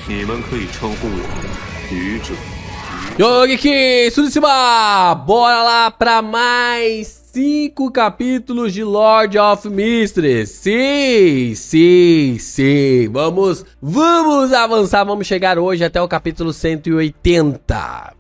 你们可以称呼我愚者。 Yogi, tudo em cima! Bora lá pra mais 5 capítulos de Lord of Mysteries. Sim. Vamos avançar, vamos chegar hoje até o capítulo 180.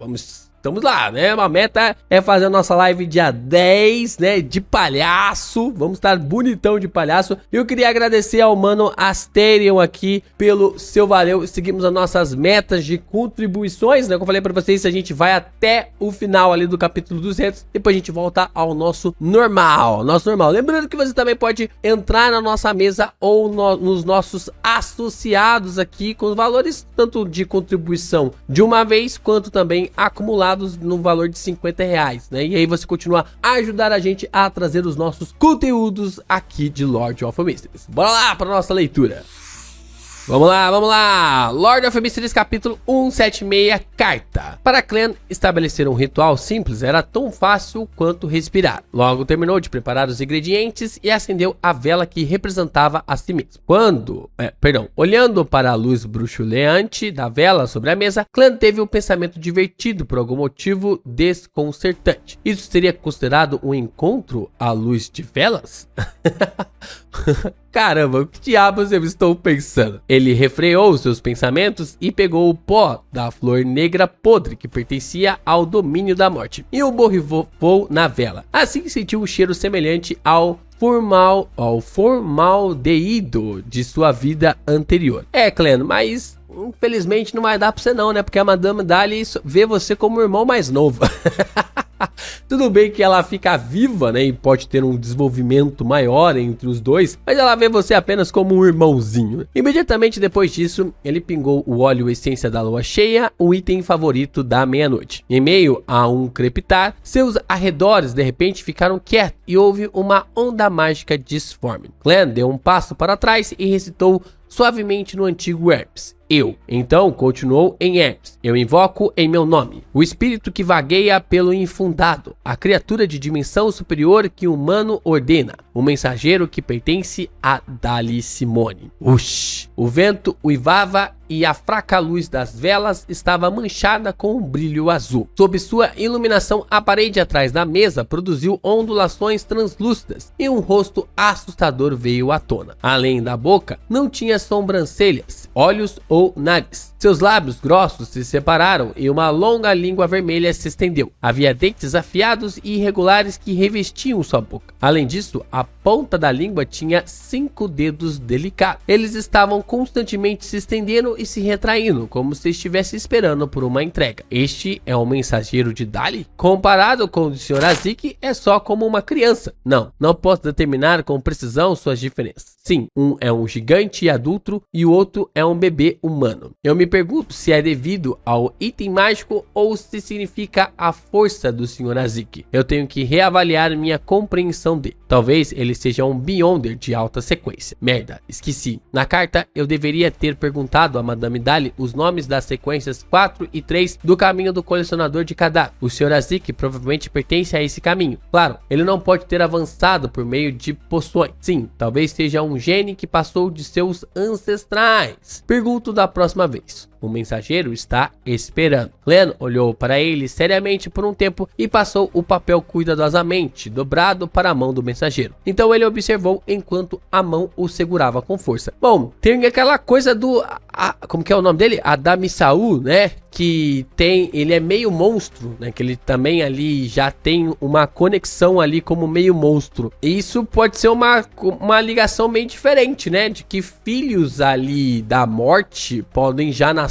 Estamos lá, né? A meta é fazer a nossa live dia 10, né? De palhaço. Vamos estar bonitão de palhaço. Eu queria agradecer ao mano Asterion aqui pelo seu valeu. Seguimos as nossas metas de contribuições, né? Como eu falei pra vocês, a gente vai até o final ali do capítulo 200. Depois a gente volta ao nosso normal. Lembrando que você também pode entrar na nossa mesa ou nos nossos associados aqui com os valores tanto de contribuição de uma vez, quanto também acumulados no valor de R$50, né? E aí você continua a ajudar a gente a trazer os nossos conteúdos aqui de Lord of Mysteries. Bora lá para nossa leitura. Vamos lá! Lord of Mysteries capítulo 176, carta. Para Clan, estabelecer um ritual simples era tão fácil quanto respirar. Logo terminou de preparar os ingredientes e acendeu a vela que representava a si mesmo. Olhando para a luz bruxuleante da vela sobre a mesa, Clan teve um pensamento divertido por algum motivo desconcertante. Isso seria considerado um encontro à luz de velas? Caramba, o que diabos eu estou pensando? Ele refreou seus pensamentos e pegou o pó da flor negra podre que pertencia ao domínio da morte e o borrifou na vela. Assim sentiu um cheiro semelhante ao formaldeído de sua vida anterior. Clan, mas infelizmente não vai dar pra você não, né? Porque a Madame Dali vê você como um irmão mais novo. Tudo bem que ela fica viva, né, e pode ter um desenvolvimento maior entre os dois, mas ela vê você apenas como um irmãozinho. Imediatamente depois disso, ele pingou o óleo essência da lua cheia, o item favorito da meia-noite. Em meio a um crepitar, seus arredores de repente ficaram quietos e houve uma onda mágica disforme. Clan deu um passo para trás e recitou suavemente no antigo Hermes. Então continuou em Hermes. Eu invoco em meu nome o espírito que vagueia pelo infundado, a criatura de dimensão superior que o humano ordena, o mensageiro que pertence a Dali Simone. O vento uivava e a fraca luz das velas estava manchada com um brilho azul. Sob sua iluminação, a parede atrás da mesa produziu ondulações translúcidas e um rosto assustador veio à tona. Além da boca, não tinha sobrancelhas, olhos ou nariz. Seus lábios grossos se separaram e uma longa língua vermelha se estendeu. Havia dentes afiados e irregulares que revestiam sua boca. Além disso, a ponta da língua tinha 5 dedos delicados. Eles estavam constantemente se estendendo e se retraindo, como se estivesse esperando por uma entrega. Este é o mensageiro de Dali? Comparado com o Sr. Azik, é só como uma criança. Não posso determinar com precisão suas diferenças. Sim, um é um gigante adulto e o outro é um bebê humano. Eu me pergunto se é devido ao item mágico ou se significa a força do Sr. Azik. Eu tenho que reavaliar minha compreensão dele. Talvez ele seja um Beyonder de alta sequência. Merda, esqueci. Na carta, eu deveria ter perguntado a Madame Dali os nomes das sequências 4 e 3 do caminho do colecionador de cadáveres. O Sr. Azik provavelmente pertence a esse caminho. Claro, ele não pode ter avançado por meio de poções. Sim, talvez seja um gene que passou de seus ancestrais. Pergunto da próxima vez. O mensageiro está esperando. Clan olhou para ele seriamente por um tempo e passou o papel cuidadosamente dobrado para a mão do mensageiro. Então ele observou enquanto a mão o segurava com força. Bom, tem aquela coisa do... como que é o nome dele? Adamisaú, né? Que tem... Ele é meio monstro, né? Que ele também ali já tem uma conexão ali como meio monstro. E isso pode ser uma ligação meio diferente, né? De que filhos ali da morte podem já nascer.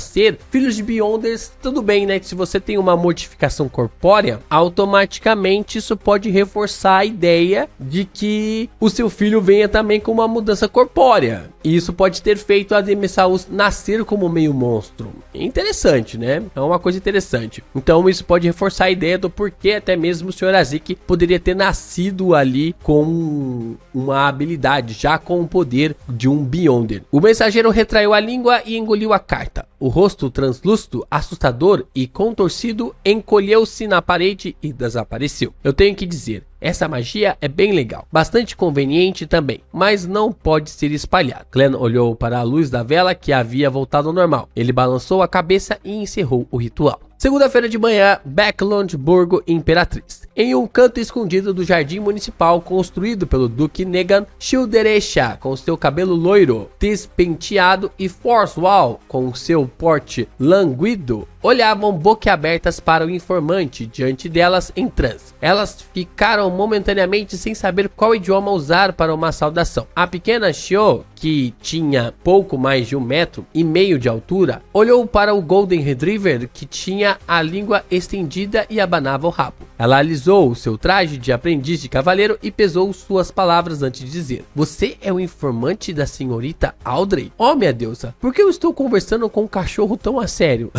Filhos de Beyonders, tudo bem, né? Que se você tem uma modificação corpórea, automaticamente isso pode reforçar a ideia de que o seu filho venha também com uma mudança corpórea. E isso pode ter feito a Adamisaú nascer como meio monstro. É interessante, né? É uma coisa interessante. Então isso pode reforçar a ideia do porquê até mesmo o Sr. Azik poderia ter nascido ali com uma habilidade, já com o poder de um Beyonder. O mensageiro retraiu a língua e engoliu a carta. O rosto translúcido, assustador e contorcido encolheu-se na parede e desapareceu. Eu tenho que dizer, Essa magia é bem legal, bastante conveniente também, mas não pode ser espalhada. Clan olhou para a luz da vela que havia voltado ao normal. Ele balançou a cabeça e encerrou o ritual. Segunda-feira de manhã, Backlund, Burgo Imperatriz. Em um canto escondido do jardim municipal construído pelo Duque Negan, Shilderesha, com seu cabelo loiro, despenteado, e Forswall, com seu porte languido, olhavam boquiabertas para o informante diante delas em transe. Elas ficaram momentaneamente sem saber qual idioma usar para uma saudação. A pequena Shio, que tinha pouco mais de 1,5 metros de altura, olhou para o Golden Retriever, que tinha a língua estendida e abanava o rabo. Ela alisou seu traje de aprendiz de cavaleiro e pesou suas palavras antes de dizer: "Você é o informante da senhorita Audrey? Oh, minha deusa, por que eu estou conversando com um cachorro tão a sério?"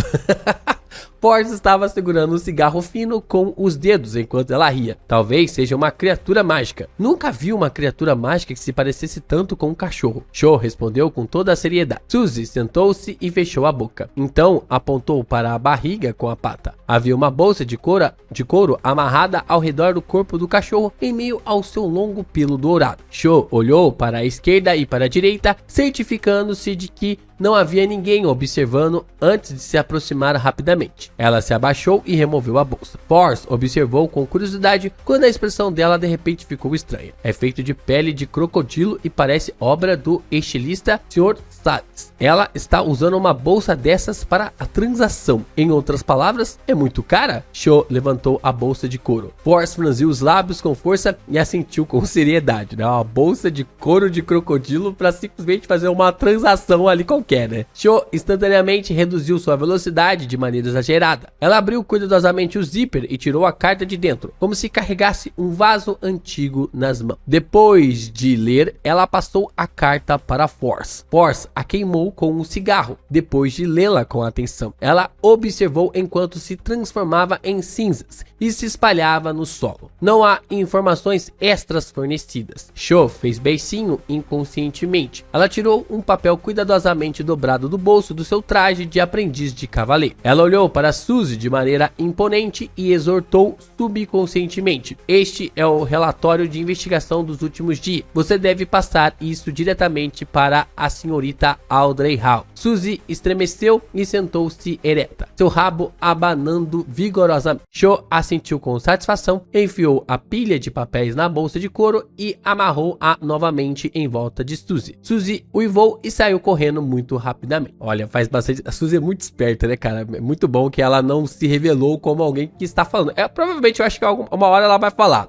Force estava segurando um cigarro fino com os dedos enquanto ela ria. Talvez seja uma criatura mágica. Nunca vi uma criatura mágica que se parecesse tanto com um cachorro. Cho respondeu com toda a seriedade. Suzy sentou-se e fechou a boca. Então apontou para a barriga com a pata. Havia uma bolsa de couro amarrada ao redor do corpo do cachorro em meio ao seu longo pelo dourado. Cho olhou para a esquerda e para a direita, certificando-se de que não havia ninguém observando antes de se aproximar rapidamente. Ela se abaixou e removeu a bolsa. Force observou com curiosidade quando a expressão dela de repente ficou estranha. É feito de pele de crocodilo e parece obra do estilista Sr. Salles. Ela está usando uma bolsa dessas para a transação. Em outras palavras, é muito cara? Cho levantou a bolsa de couro. Force franziu os lábios com força e assentiu com seriedade. Uma bolsa de couro de crocodilo para simplesmente fazer uma transação ali qualquer, né? Cho instantaneamente reduziu sua velocidade de maneira exagerada. Ela abriu cuidadosamente o zíper e tirou a carta de dentro, como se carregasse um vaso antigo nas mãos. Depois de ler, ela passou a carta para Force. Force a queimou com um cigarro. Depois de lê-la com atenção, ela observou enquanto se transformava em cinzas e se espalhava no solo. Não há informações extras fornecidas. Cho fez beicinho inconscientemente. Ela tirou um papel cuidadosamente dobrado do bolso do seu traje de aprendiz de cavaleiro. Ela olhou para Suzy de maneira imponente e exortou subconscientemente: "Este é o relatório de investigação dos últimos dias. Você deve passar isso diretamente para a senhorita Audrey Hall." Suzy estremeceu e sentou-se ereta, seu rabo abanando vigorosamente. Cho assentiu com satisfação, enfiou a pilha de papéis na bolsa de couro e amarrou-a novamente em volta de Suzy. Suzy uivou e saiu correndo muito rapidamente. Olha, faz bastante... A Suzy é muito esperta, né, cara? É muito bom que ela não se revelou como alguém que está falando. Provavelmente eu acho que uma hora ela vai falar.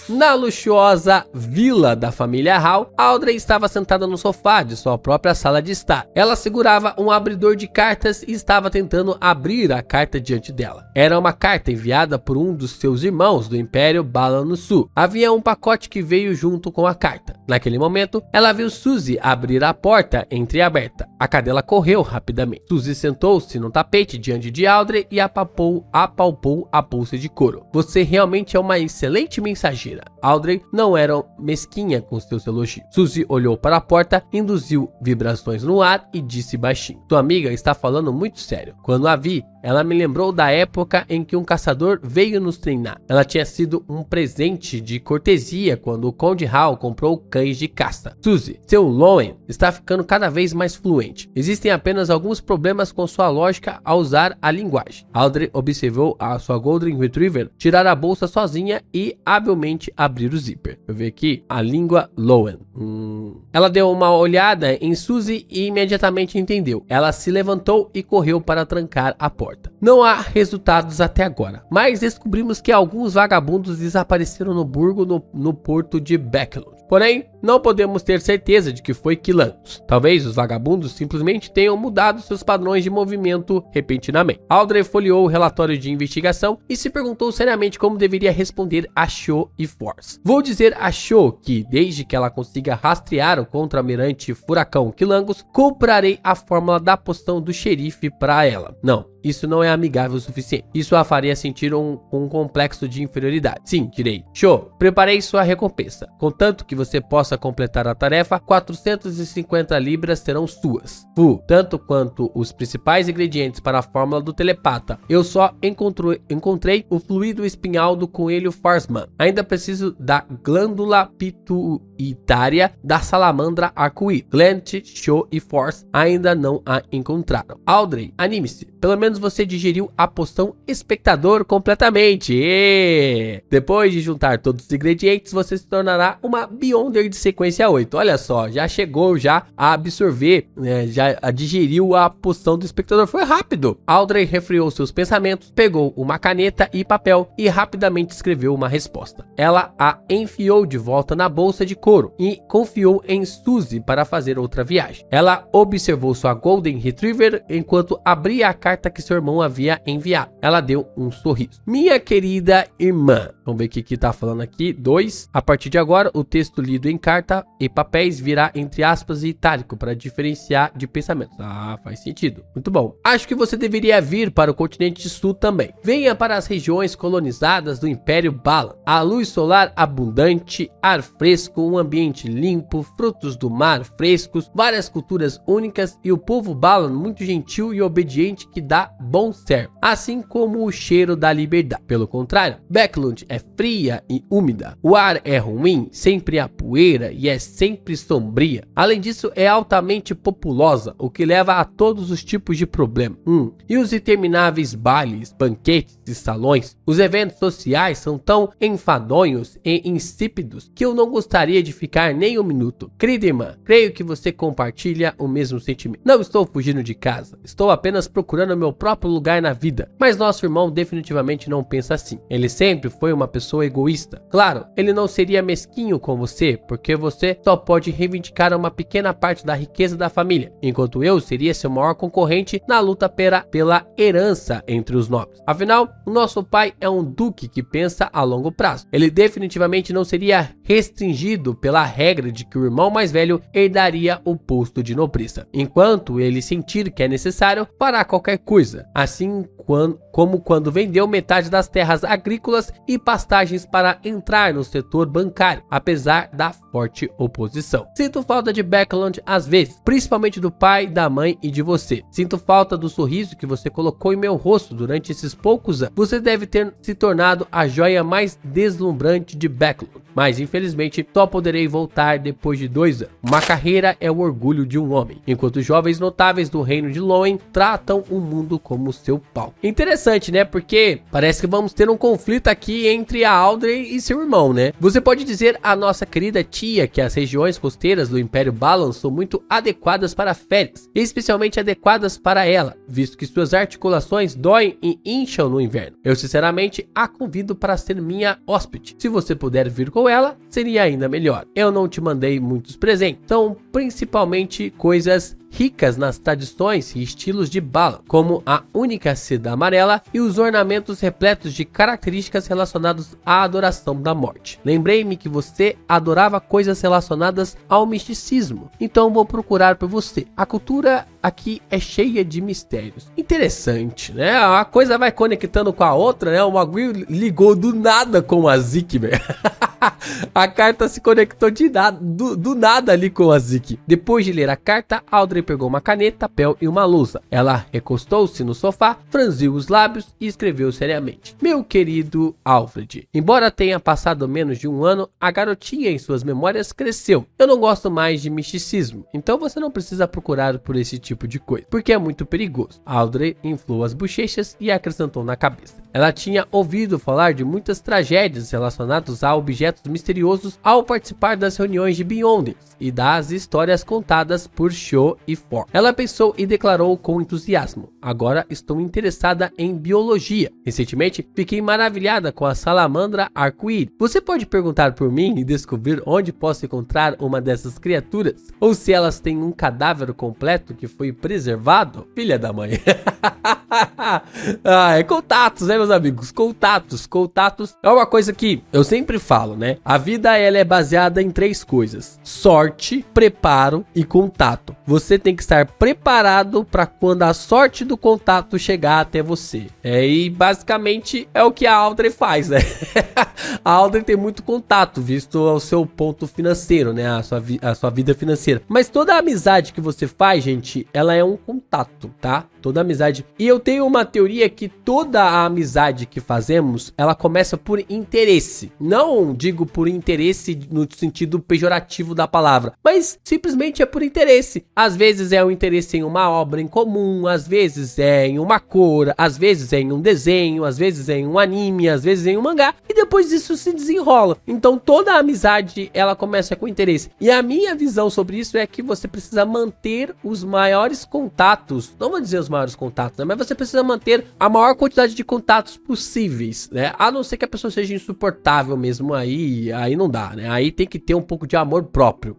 Na luxuosa vila da família Hall, Audrey estava sentada no sofá de sua própria sala de estar. Ela segurava um abridor de cartas e estava tentando abrir a carta diante dela. Era uma carta enviada por um dos seus irmãos do Império Balan no Sul. Havia um pacote que veio junto com a carta. Naquele momento, ela viu Suzy abrir a porta entreaberta. A cadela correu rapidamente. Suzy sentou-se no tapete diante de Audrey e apalpou a bolsa de couro. "Você realmente é uma excelente mensageira." Audrey não era mesquinha com seus elogios. Suzy olhou para a porta, induziu vibrações no ar e disse baixinho: "Tua amiga está falando muito sério. Quando a vi, ela me lembrou da época em que um caçador veio nos treinar. Ela tinha sido um presente de cortesia quando o Conde Hall comprou cães de caça." "Suzy, seu Lowen está ficando cada vez mais fluente. Existem apenas alguns problemas com sua lógica ao usar a linguagem." Audrey observou a sua Golden Retriever tirar a bolsa sozinha e habilmente abrir o zíper. Eu vi aqui a língua Lowen. Ela deu uma olhada em Suzy e imediatamente entendeu. Ela se levantou e correu para trancar a porta. Não há resultados até agora, mas descobrimos que alguns vagabundos desapareceram no burgo no porto de Backlund. Porém, não podemos ter certeza de que foi Quilanos. Talvez os vagabundos simplesmente tenham mudado seus padrões de movimento repentinamente. Audrey folheou o relatório de investigação e se perguntou seriamente como deveria responder a Cho e Force. "Vou dizer a Cho que, desde que ela consiga rastrear o contra-almirante Furacão Quilangos, comprarei a fórmula da poção do xerife para ela. Não, isso não é amigável o suficiente. Isso a faria sentir um complexo de inferioridade. Sim, direi. Cho, preparei sua recompensa, contanto que você possa possa completar a tarefa, 450 libras serão suas. Fu, tanto quanto os principais ingredientes para a fórmula do telepata. Eu só encontrei o fluido espinhal do coelho Farsman. Ainda preciso da glândula pituitária da salamandra arco-íris. Glant, Show e Force ainda não a encontraram. Audrey, anime-se. Pelo menos você digeriu a poção espectador completamente. Depois de juntar todos os ingredientes, você se tornará uma Beyonder de sequência 8. Olha só, já chegou já a absorver, já digeriu a poção do espectador. Foi rápido. Audrey refriou seus pensamentos, pegou uma caneta e papel e rapidamente escreveu uma resposta. Ela a enfiou de volta na bolsa de couro e confiou em Suzy para fazer outra viagem. Ela observou sua Golden Retriever enquanto abria a carta que seu irmão havia enviado. Ela deu um sorriso. Minha querida irmã. Vamos ver o que tá falando aqui. 2. A partir de agora, o texto lido em carta e papéis virá entre aspas e itálico para diferenciar de pensamentos. Ah, faz sentido. Muito bom. Acho que você deveria vir para o continente sul também. Venha para as regiões colonizadas do Império Balan. A luz solar abundante, ar fresco, um ambiente limpo, frutos do mar frescos, várias culturas únicas e o povo Balan muito gentil e obediente que dá bom servo, assim como o cheiro da liberdade. Pelo contrário, Becklund é fria e úmida. O ar é ruim, sempre há poeira e é sempre sombria. Além disso, é altamente populosa, o que leva a todos os tipos de problemas. E os intermináveis bailes, banquetes e salões. Os eventos sociais são tão enfadonhos e insípidos que eu não gostaria de ficar nem um minuto. Querida irmã, creio que você compartilha o mesmo sentimento. Não estou fugindo de casa, estou apenas procurando meu próprio lugar na vida. Mas nosso irmão definitivamente não pensa assim. Ele sempre foi uma pessoa egoísta. Claro, ele não seria mesquinho com você, porque você só pode reivindicar uma pequena parte da riqueza da família, enquanto eu seria seu maior concorrente na luta pela herança entre os nobres. Afinal, o nosso pai é um duque que pensa a longo prazo. Ele definitivamente não seria restringido pela regra de que o irmão mais velho herdaria o posto de nobreza. Enquanto ele sentir que é necessário, fará qualquer coisa, assim como quando vendeu metade das terras agrícolas e pastagens para entrar no setor bancário, apesar da forte oposição. Sinto falta de Becklund às vezes, principalmente do pai, da mãe e de você. Sinto falta do sorriso que você colocou em meu rosto durante esses poucos anos. Você deve ter se tornado a joia mais deslumbrante de Becklund, mas infelizmente só poderei voltar depois de 2 anos. Uma carreira é o orgulho de um homem, enquanto jovens notáveis do reino de Loen tratam o mundo como seu palco. Interessante, né? Porque parece que vamos ter um conflito aqui entre a Audrey e seu irmão, né? Você pode dizer à nossa querida tia que as regiões costeiras do Império Balan são muito adequadas para férias, especialmente adequadas para ela, visto que suas articulações doem e incham no inverno. Eu sinceramente a convido para ser minha hóspede. Se você puder vir com ela, seria ainda melhor. Eu não te mandei muitos presentes, são principalmente coisas ricas nas tradições e estilos de Balan, como a única seda amarela e os ornamentos repletos de características relacionadas à adoração da morte. Lembrei-me que você adorava coisas relacionadas ao misticismo, então vou procurar por você. A cultura aqui é cheia de mistérios. Interessante, né? A coisa vai conectando com a outra, né? O bagulho ligou do nada com a Zeke, velho. A carta se conectou de nada, do nada ali com a Zeke. Depois de ler a carta, Audrey pegou uma caneta, papel e uma lousa. Ela recostou-se no sofá, franziu os lábios e escreveu seriamente: Meu querido Alfred, embora tenha passado menos de 1 ano, a garotinha em suas memórias cresceu. Eu não gosto mais de misticismo, então você não precisa procurar por esse tipo de coisa, porque é muito perigoso. Audrey inflou as bochechas e acrescentou na cabeça: Ela tinha ouvido falar de muitas tragédias relacionadas a objetos misteriosos ao participar das reuniões de Beyonders e das histórias contadas por Show e For. Ela pensou e declarou com entusiasmo: Agora estou interessada em biologia. Recentemente fiquei maravilhada com a salamandra arco-íris. Você pode perguntar por mim e descobrir onde posso encontrar uma dessas criaturas? Ou se elas têm um cadáver completo que foi preservado? Filha da mãe. Contatos, né, meus amigos? Contatos é uma coisa que eu sempre falo, né? A vida, ela é baseada em 3 coisas: sorte, preparo e contato. Você tem que estar preparado para quando a sorte do contato chegar até você. E basicamente é o que a Audrey faz, né? A Audrey tem muito contato, visto o seu ponto financeiro, né? A sua vida financeira. Mas toda amizade que você faz, gente, ela é um contato, tá? Toda amizade. E eu tenho uma teoria que toda a amizade que fazemos, ela começa por interesse. Não digo por interesse no sentido pejorativo da palavra, mas simplesmente é por interesse. Às vezes é um interesse em uma obra em comum, às vezes é em uma cor, às vezes é em um desenho, às vezes é em um anime, às vezes é em um mangá, e depois isso se desenrola. Então toda a amizade, ela começa com interesse. E a minha visão sobre isso é que você precisa manter os maiores contatos, não vou dizer os maiores contatos, né? Mas você precisa manter a maior quantidade de contatos possíveis, né? A não ser que a pessoa seja insuportável mesmo, aí não dá, né? Aí tem que ter um pouco de amor próprio.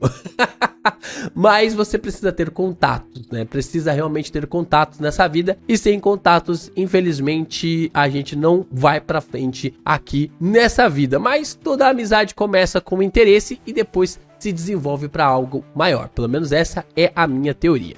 Mas você precisa ter contatos, né? Precisa realmente ter contatos nessa vida. E sem contatos, infelizmente, a gente não vai pra frente aqui nessa vida. Mas toda amizade começa com interesse e depois se desenvolve para algo maior. Pelo menos essa é a minha teoria.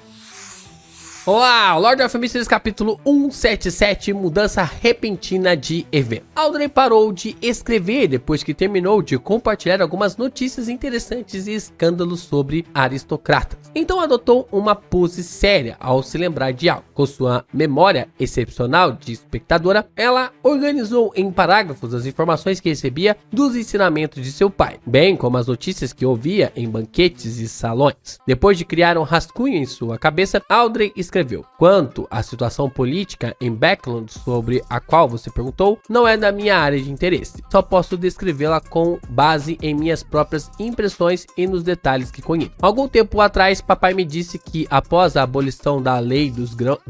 Olá, Lord of Mysteries capítulo 177, mudança repentina de evento. Audrey parou de escrever depois que terminou de compartilhar algumas notícias interessantes e escândalos sobre aristocratas. Então adotou uma pose séria ao se lembrar de algo. Com sua memória excepcional de espectadora, ela organizou em parágrafos as informações que recebia dos ensinamentos de seu pai, bem como as notícias que ouvia em banquetes e salões. Depois de criar um rascunho em sua cabeça, Audrey escreveu: quanto à situação política em Backland, sobre a qual você perguntou, não é da minha área de interesse. Só posso descrevê-la com base em minhas próprias impressões e nos detalhes que conheço. Algum tempo atrás, papai me disse que após a abolição da lei dos grãos,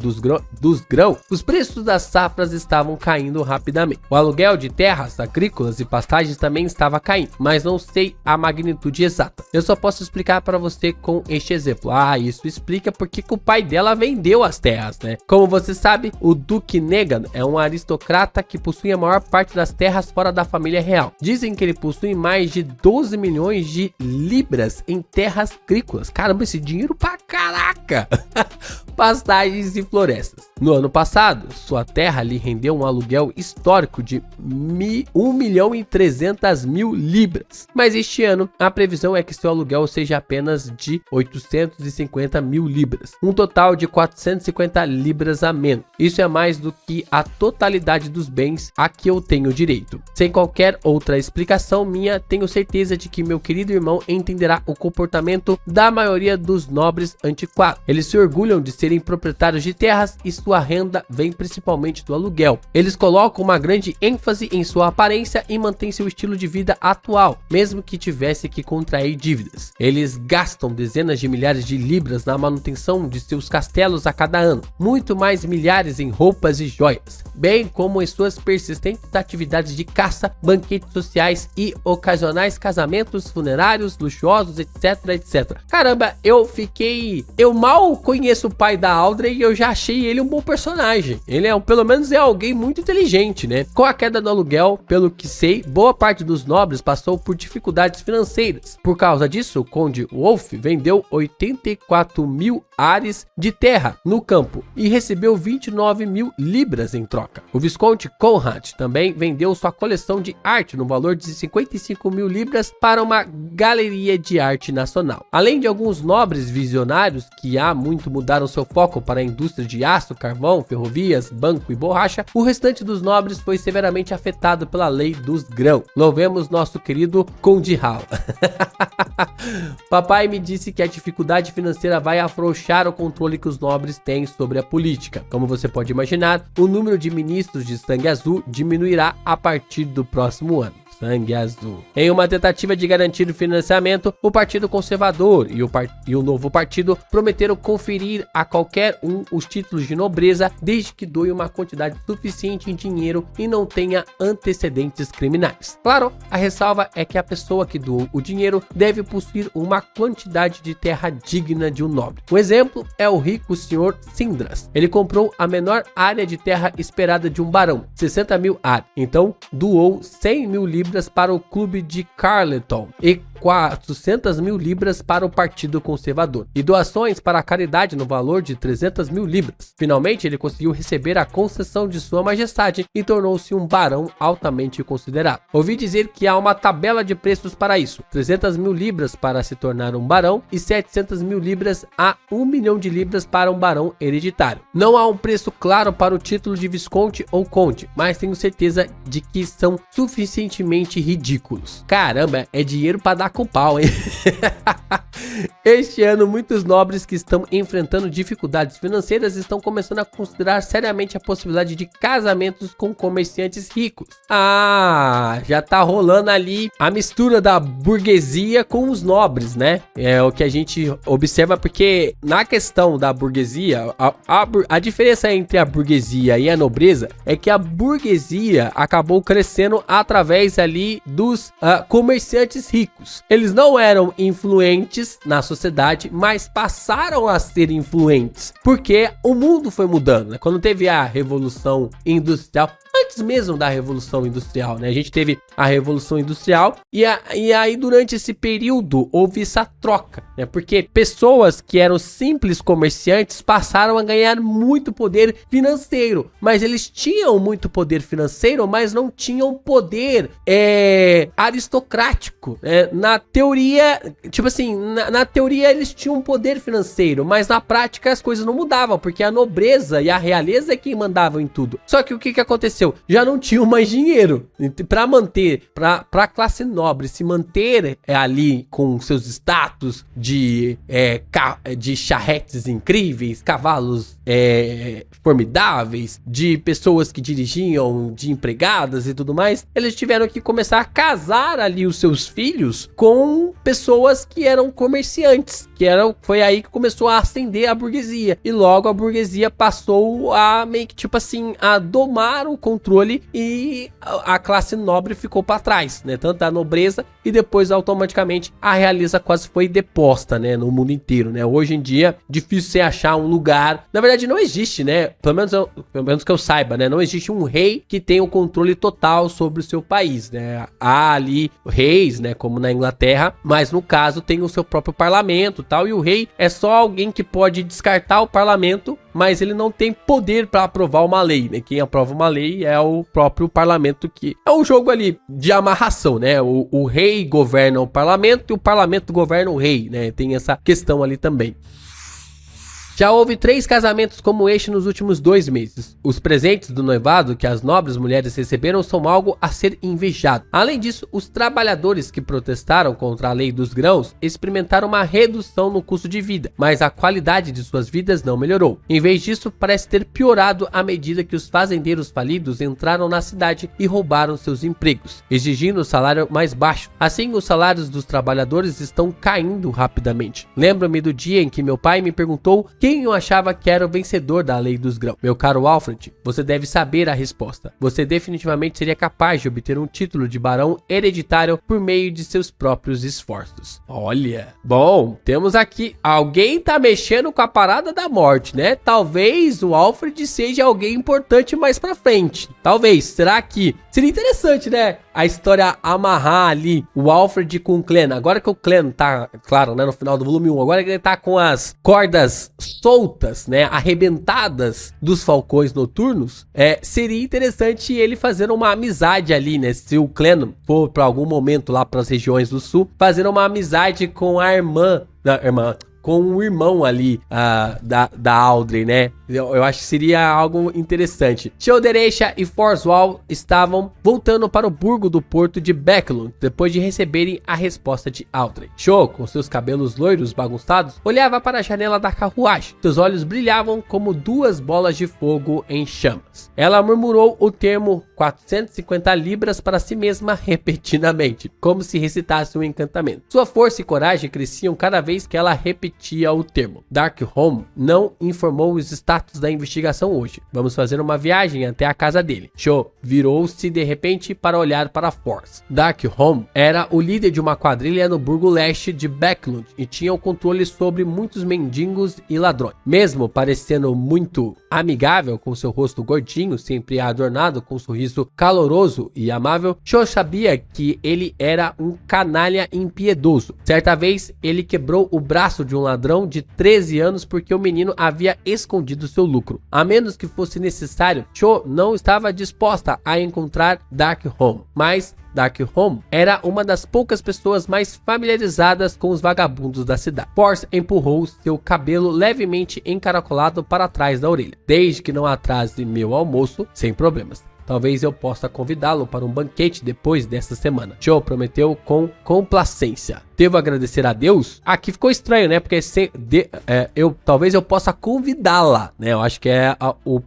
os preços das safras estavam caindo rapidamente. O aluguel de terras agrícolas e pastagens também estava caindo, mas não sei a magnitude exata. Eu só posso explicar para você com este exemplo. Isso explica porque o pai dela vendeu as terras, né? Como você sabe, o Duque Negan é um aristocrata que possui a maior parte das terras fora da família real. Dizem que ele possui mais de 12 milhões de libras em terras agrícolas. Caramba, esse dinheiro pra caraca! Pastagens e florestas. No ano passado, sua terra lhe rendeu um aluguel histórico de 1.300.000 libras. Mas este ano, a previsão é que seu aluguel seja apenas de 850.000 libras. Um total de 450 libras a menos. Isso é mais do que a totalidade dos bens a que eu tenho direito. Sem qualquer outra explicação minha, tenho certeza de que meu querido irmão entenderá o comportamento da maioria dos nobres antiquados. Eles se orgulham de serem proprietários de terras e sua renda vem principalmente do aluguel. Eles colocam uma grande ênfase em sua aparência e mantêm seu estilo de vida atual, mesmo que tivesse que contrair dívidas. Eles gastam dezenas de milhares de libras na manutenção de seus castelos a cada ano, muito mais milhares em roupas e joias, bem como em suas persistentes atividades de caça, banquetes sociais e ocasionais casamentos funerários, luxuosos, etc. Caramba, eu mal conheço o pai da Audrey e eu já achei ele um bom personagem. Ele pelo menos é alguém muito inteligente, né? Com a queda do aluguel, pelo que sei, boa parte dos nobres passou por dificuldades financeiras. Por causa disso, o Conde Wolf vendeu 84.000 ares de terra no campo e recebeu 29.000 libras em troca. O Visconde Conrad também vendeu sua coleção de arte no valor de 55.000 libras para uma galeria de arte nacional. Além de alguns nobres visionários que há muito mudaram seu foco para a indústria de aço, carvão, ferrovias, banco e borracha, o restante dos nobres foi severamente afetado pela lei dos grãos. Louvemos nosso querido Conde Hal. Papai me disse que a dificuldade financeira vai afrouxar o controle que os nobres têm sobre a política. Como você pode imaginar, o número de ministros de sangue azul diminuirá a partir do próximo ano. sangue azul. Em uma tentativa de garantir o financiamento, o Partido Conservador e o novo partido prometeram conferir a qualquer um os títulos de nobreza desde que doe uma quantidade suficiente em dinheiro e não tenha antecedentes criminais. Claro, a ressalva é que a pessoa que doou o dinheiro deve possuir uma quantidade de terra digna de um nobre. Um exemplo é o rico senhor Sindras. Ele comprou a menor área de terra esperada de um barão, 60 mil ar. Então, doou 100 mil libras para o clube de Carleton e 400 mil libras para o Partido Conservador e doações para a caridade no valor de 300 mil libras. Finalmente, ele conseguiu receber a concessão de sua majestade e tornou-se um barão altamente considerado. Ouvi dizer que há uma tabela de preços para isso: 300 mil libras para se tornar um barão e 700 mil libras a 1 milhão de libras para um barão hereditário. Não há um preço claro para o título de visconde ou conde, mas tenho certeza de que são suficientemente ridículos. Caramba, é dinheiro para dar com pau, hein? Este ano, muitos nobres que estão enfrentando dificuldades financeiras estão começando a considerar seriamente a possibilidade de casamentos com comerciantes ricos. Ah, já tá rolando ali a mistura da burguesia com os nobres, né? É o que a gente observa, porque na questão da burguesia, a diferença entre a burguesia e a nobreza é que a burguesia acabou crescendo através ali dos comerciantes ricos. Eles não eram influentes na sociedade, mas passaram a ser influentes, porque o mundo foi mudando, né? Quando teve a Revolução Industrial, antes mesmo da Revolução Industrial, né? A gente teve a Revolução Industrial e aí durante esse período houve essa troca, né? Porque pessoas que eram simples comerciantes passaram a ganhar muito poder financeiro, mas eles tinham muito poder financeiro, mas não tinham poder aristocrático, né? Na teoria, tipo assim, na teoria eles tinham poder financeiro, mas na prática as coisas não mudavam, porque a nobreza e a realeza é quem mandavam em tudo. Só que o que aconteceu? Já não tinham mais dinheiro para manter, para a classe nobre se manter ali com seus status de charretes incríveis, cavalos formidáveis, de pessoas que dirigiam, de empregadas e tudo mais. Eles tiveram que começar a casar ali os seus filhos com pessoas que eram comerciantes, foi aí que começou a ascender a burguesia, e logo a burguesia passou a meio que tipo assim, a domar o controle, e a classe nobre ficou para trás, né? Tanto a nobreza, e depois automaticamente a realeza quase foi deposta, né? No mundo inteiro, né? Hoje em dia, difícil você achar um lugar, na verdade não existe, né? Pelo menos que eu saiba, né? Não existe um rei que tenha o controle total sobre o seu país, né? Há ali reis, né? Como na Inglaterra, mas no caso tem o seu próprio parlamento, tal, e o rei é só alguém que pode descartar o parlamento, mas ele não tem poder para aprovar uma lei, né? Quem aprova uma lei é o próprio parlamento, que é um jogo ali de amarração, né? O rei governa o parlamento e o parlamento governa o rei, né? Tem essa questão ali também. Já houve 3 casamentos como este nos últimos 2 meses. Os presentes do noivado que as nobres mulheres receberam são algo a ser invejado. Além disso, os trabalhadores que protestaram contra a lei dos grãos experimentaram uma redução no custo de vida, mas a qualidade de suas vidas não melhorou. Em vez disso, parece ter piorado à medida que os fazendeiros falidos entraram na cidade e roubaram seus empregos, exigindo o salário mais baixo. Assim, os salários dos trabalhadores estão caindo rapidamente. Lembro-me do dia em que meu pai me perguntou quem eu achava que era o vencedor da lei dos grãos. Meu caro Alfred, você deve saber a resposta. Você definitivamente seria capaz de obter um título de barão hereditário por meio de seus próprios esforços. Olha, bom, temos aqui, alguém tá mexendo com a parada da morte, né? Talvez o Alfred seja alguém importante mais pra frente. Talvez, será que... Seria interessante, né? A história amarrar ali o Alfred com o Clan. Agora que o Clan tá, claro, né, no final do volume 1, agora que ele tá com as cordas soltas, né, arrebentadas dos falcões noturnos, seria interessante ele fazer uma amizade ali, né? Se o Clan for pra algum momento lá pras regiões do sul, fazer uma amizade com a irmã com o irmão ali da Audrey, né? Eu acho que seria algo interessante. Shoderesha e Forswall estavam voltando para o burgo do porto de Becklund depois de receberem a resposta de Audrey. Sho, com seus cabelos loiros bagunçados, olhava para a janela da carruagem. Seus olhos brilhavam como duas bolas de fogo em chamas. Ela murmurou o termo 450 libras para si mesma repetidamente, como se recitasse um encantamento. Sua força e coragem cresciam cada vez que ela repetia o termo. Darkholme não informou os status da investigação hoje. Vamos fazer uma viagem até a casa dele. Sho virou-se de repente para olhar para Force. Darkholme era o líder de uma quadrilha no burgo leste de Becklund e tinha o controle sobre muitos mendigos e ladrões. Mesmo parecendo muito amigável, com seu rosto gordinho, sempre adornado com um sorriso caloroso e amável, Sho sabia que ele era um canalha impiedoso. Certa vez, ele quebrou o braço de um ladrão de 13 anos porque o menino havia escondido seu lucro. A menos que fosse necessário, Sho não estava disposta a encontrar Darkholme, mas Darkholme era uma das poucas pessoas mais familiarizadas com os vagabundos da cidade. Force empurrou seu cabelo levemente encaracolado para trás da orelha. Desde que não atrase meu almoço, sem problemas. Talvez eu possa convidá-lo para um banquete depois dessa semana. Sho prometeu com complacência. Devo agradecer a Deus? Aqui ficou estranho, né? Porque talvez eu possa convidá-la, né? Eu acho que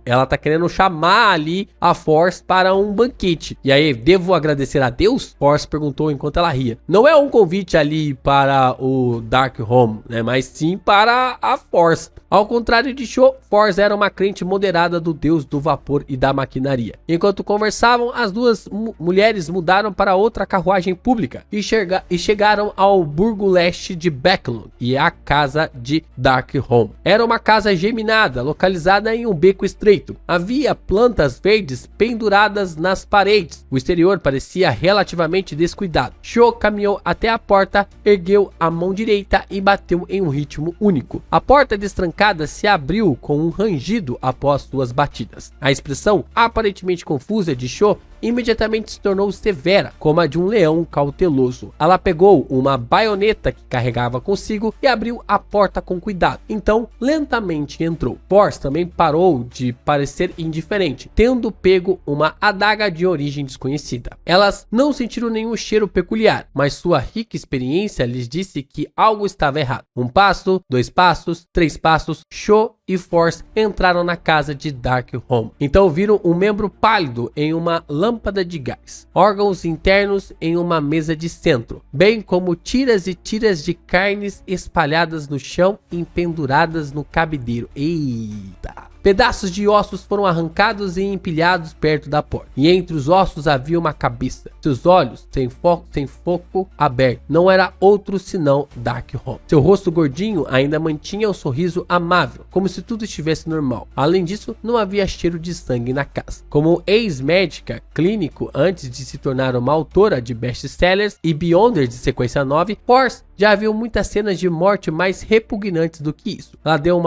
ela tá querendo chamar ali a Force para um banquete. E aí, devo agradecer a Deus? Force perguntou enquanto ela ria. Não é um convite ali para o Darkholme, né? Mas sim para a Force. Ao contrário de Sho, Force era uma crente moderada do deus do vapor e da maquinaria. Enquanto conversavam, as duas mulheres mudaram para outra carruagem pública e chegaram ao burgo leste de Becklund e à casa de Darkholme. Era uma casa geminada, localizada em um beco estreito. Havia plantas verdes penduradas nas paredes. O exterior parecia relativamente descuidado. Sho caminhou até a porta, ergueu a mão direita e bateu em um ritmo único. A porta destrancada se abriu com um rangido após suas batidas. A expressão aparentemente confusa de Sho imediatamente se tornou severa, como a de um leão cauteloso. Ela pegou uma baioneta que carregava consigo e abriu a porta com cuidado. Então, lentamente entrou. Force também parou de parecer indiferente, tendo pego uma adaga de origem desconhecida. Elas não sentiram nenhum cheiro peculiar, mas sua rica experiência lhes disse que algo estava errado. Um passo, 2 passos, 3 passos, Sho e Force entraram na casa de Darkholme. Então viram um membro pálido em uma lâmpada de gás, órgãos internos em uma mesa de centro, bem como tiras e tiras de carnes espalhadas no chão e penduradas no cabideiro. Eita! Pedaços de ossos foram arrancados e empilhados perto da porta. E entre os ossos havia uma cabeça. Seus olhos, sem foco aberto, não era outro senão Darkholme. Seu rosto gordinho ainda mantinha o sorriso amável, como se tudo estivesse normal. Além disso, não havia cheiro de sangue na casa. Como ex-médica clínico antes de se tornar uma autora de best-sellers e Beyonder de sequência 9, Force já viu muitas cenas de morte mais repugnantes do que isso. Ela deu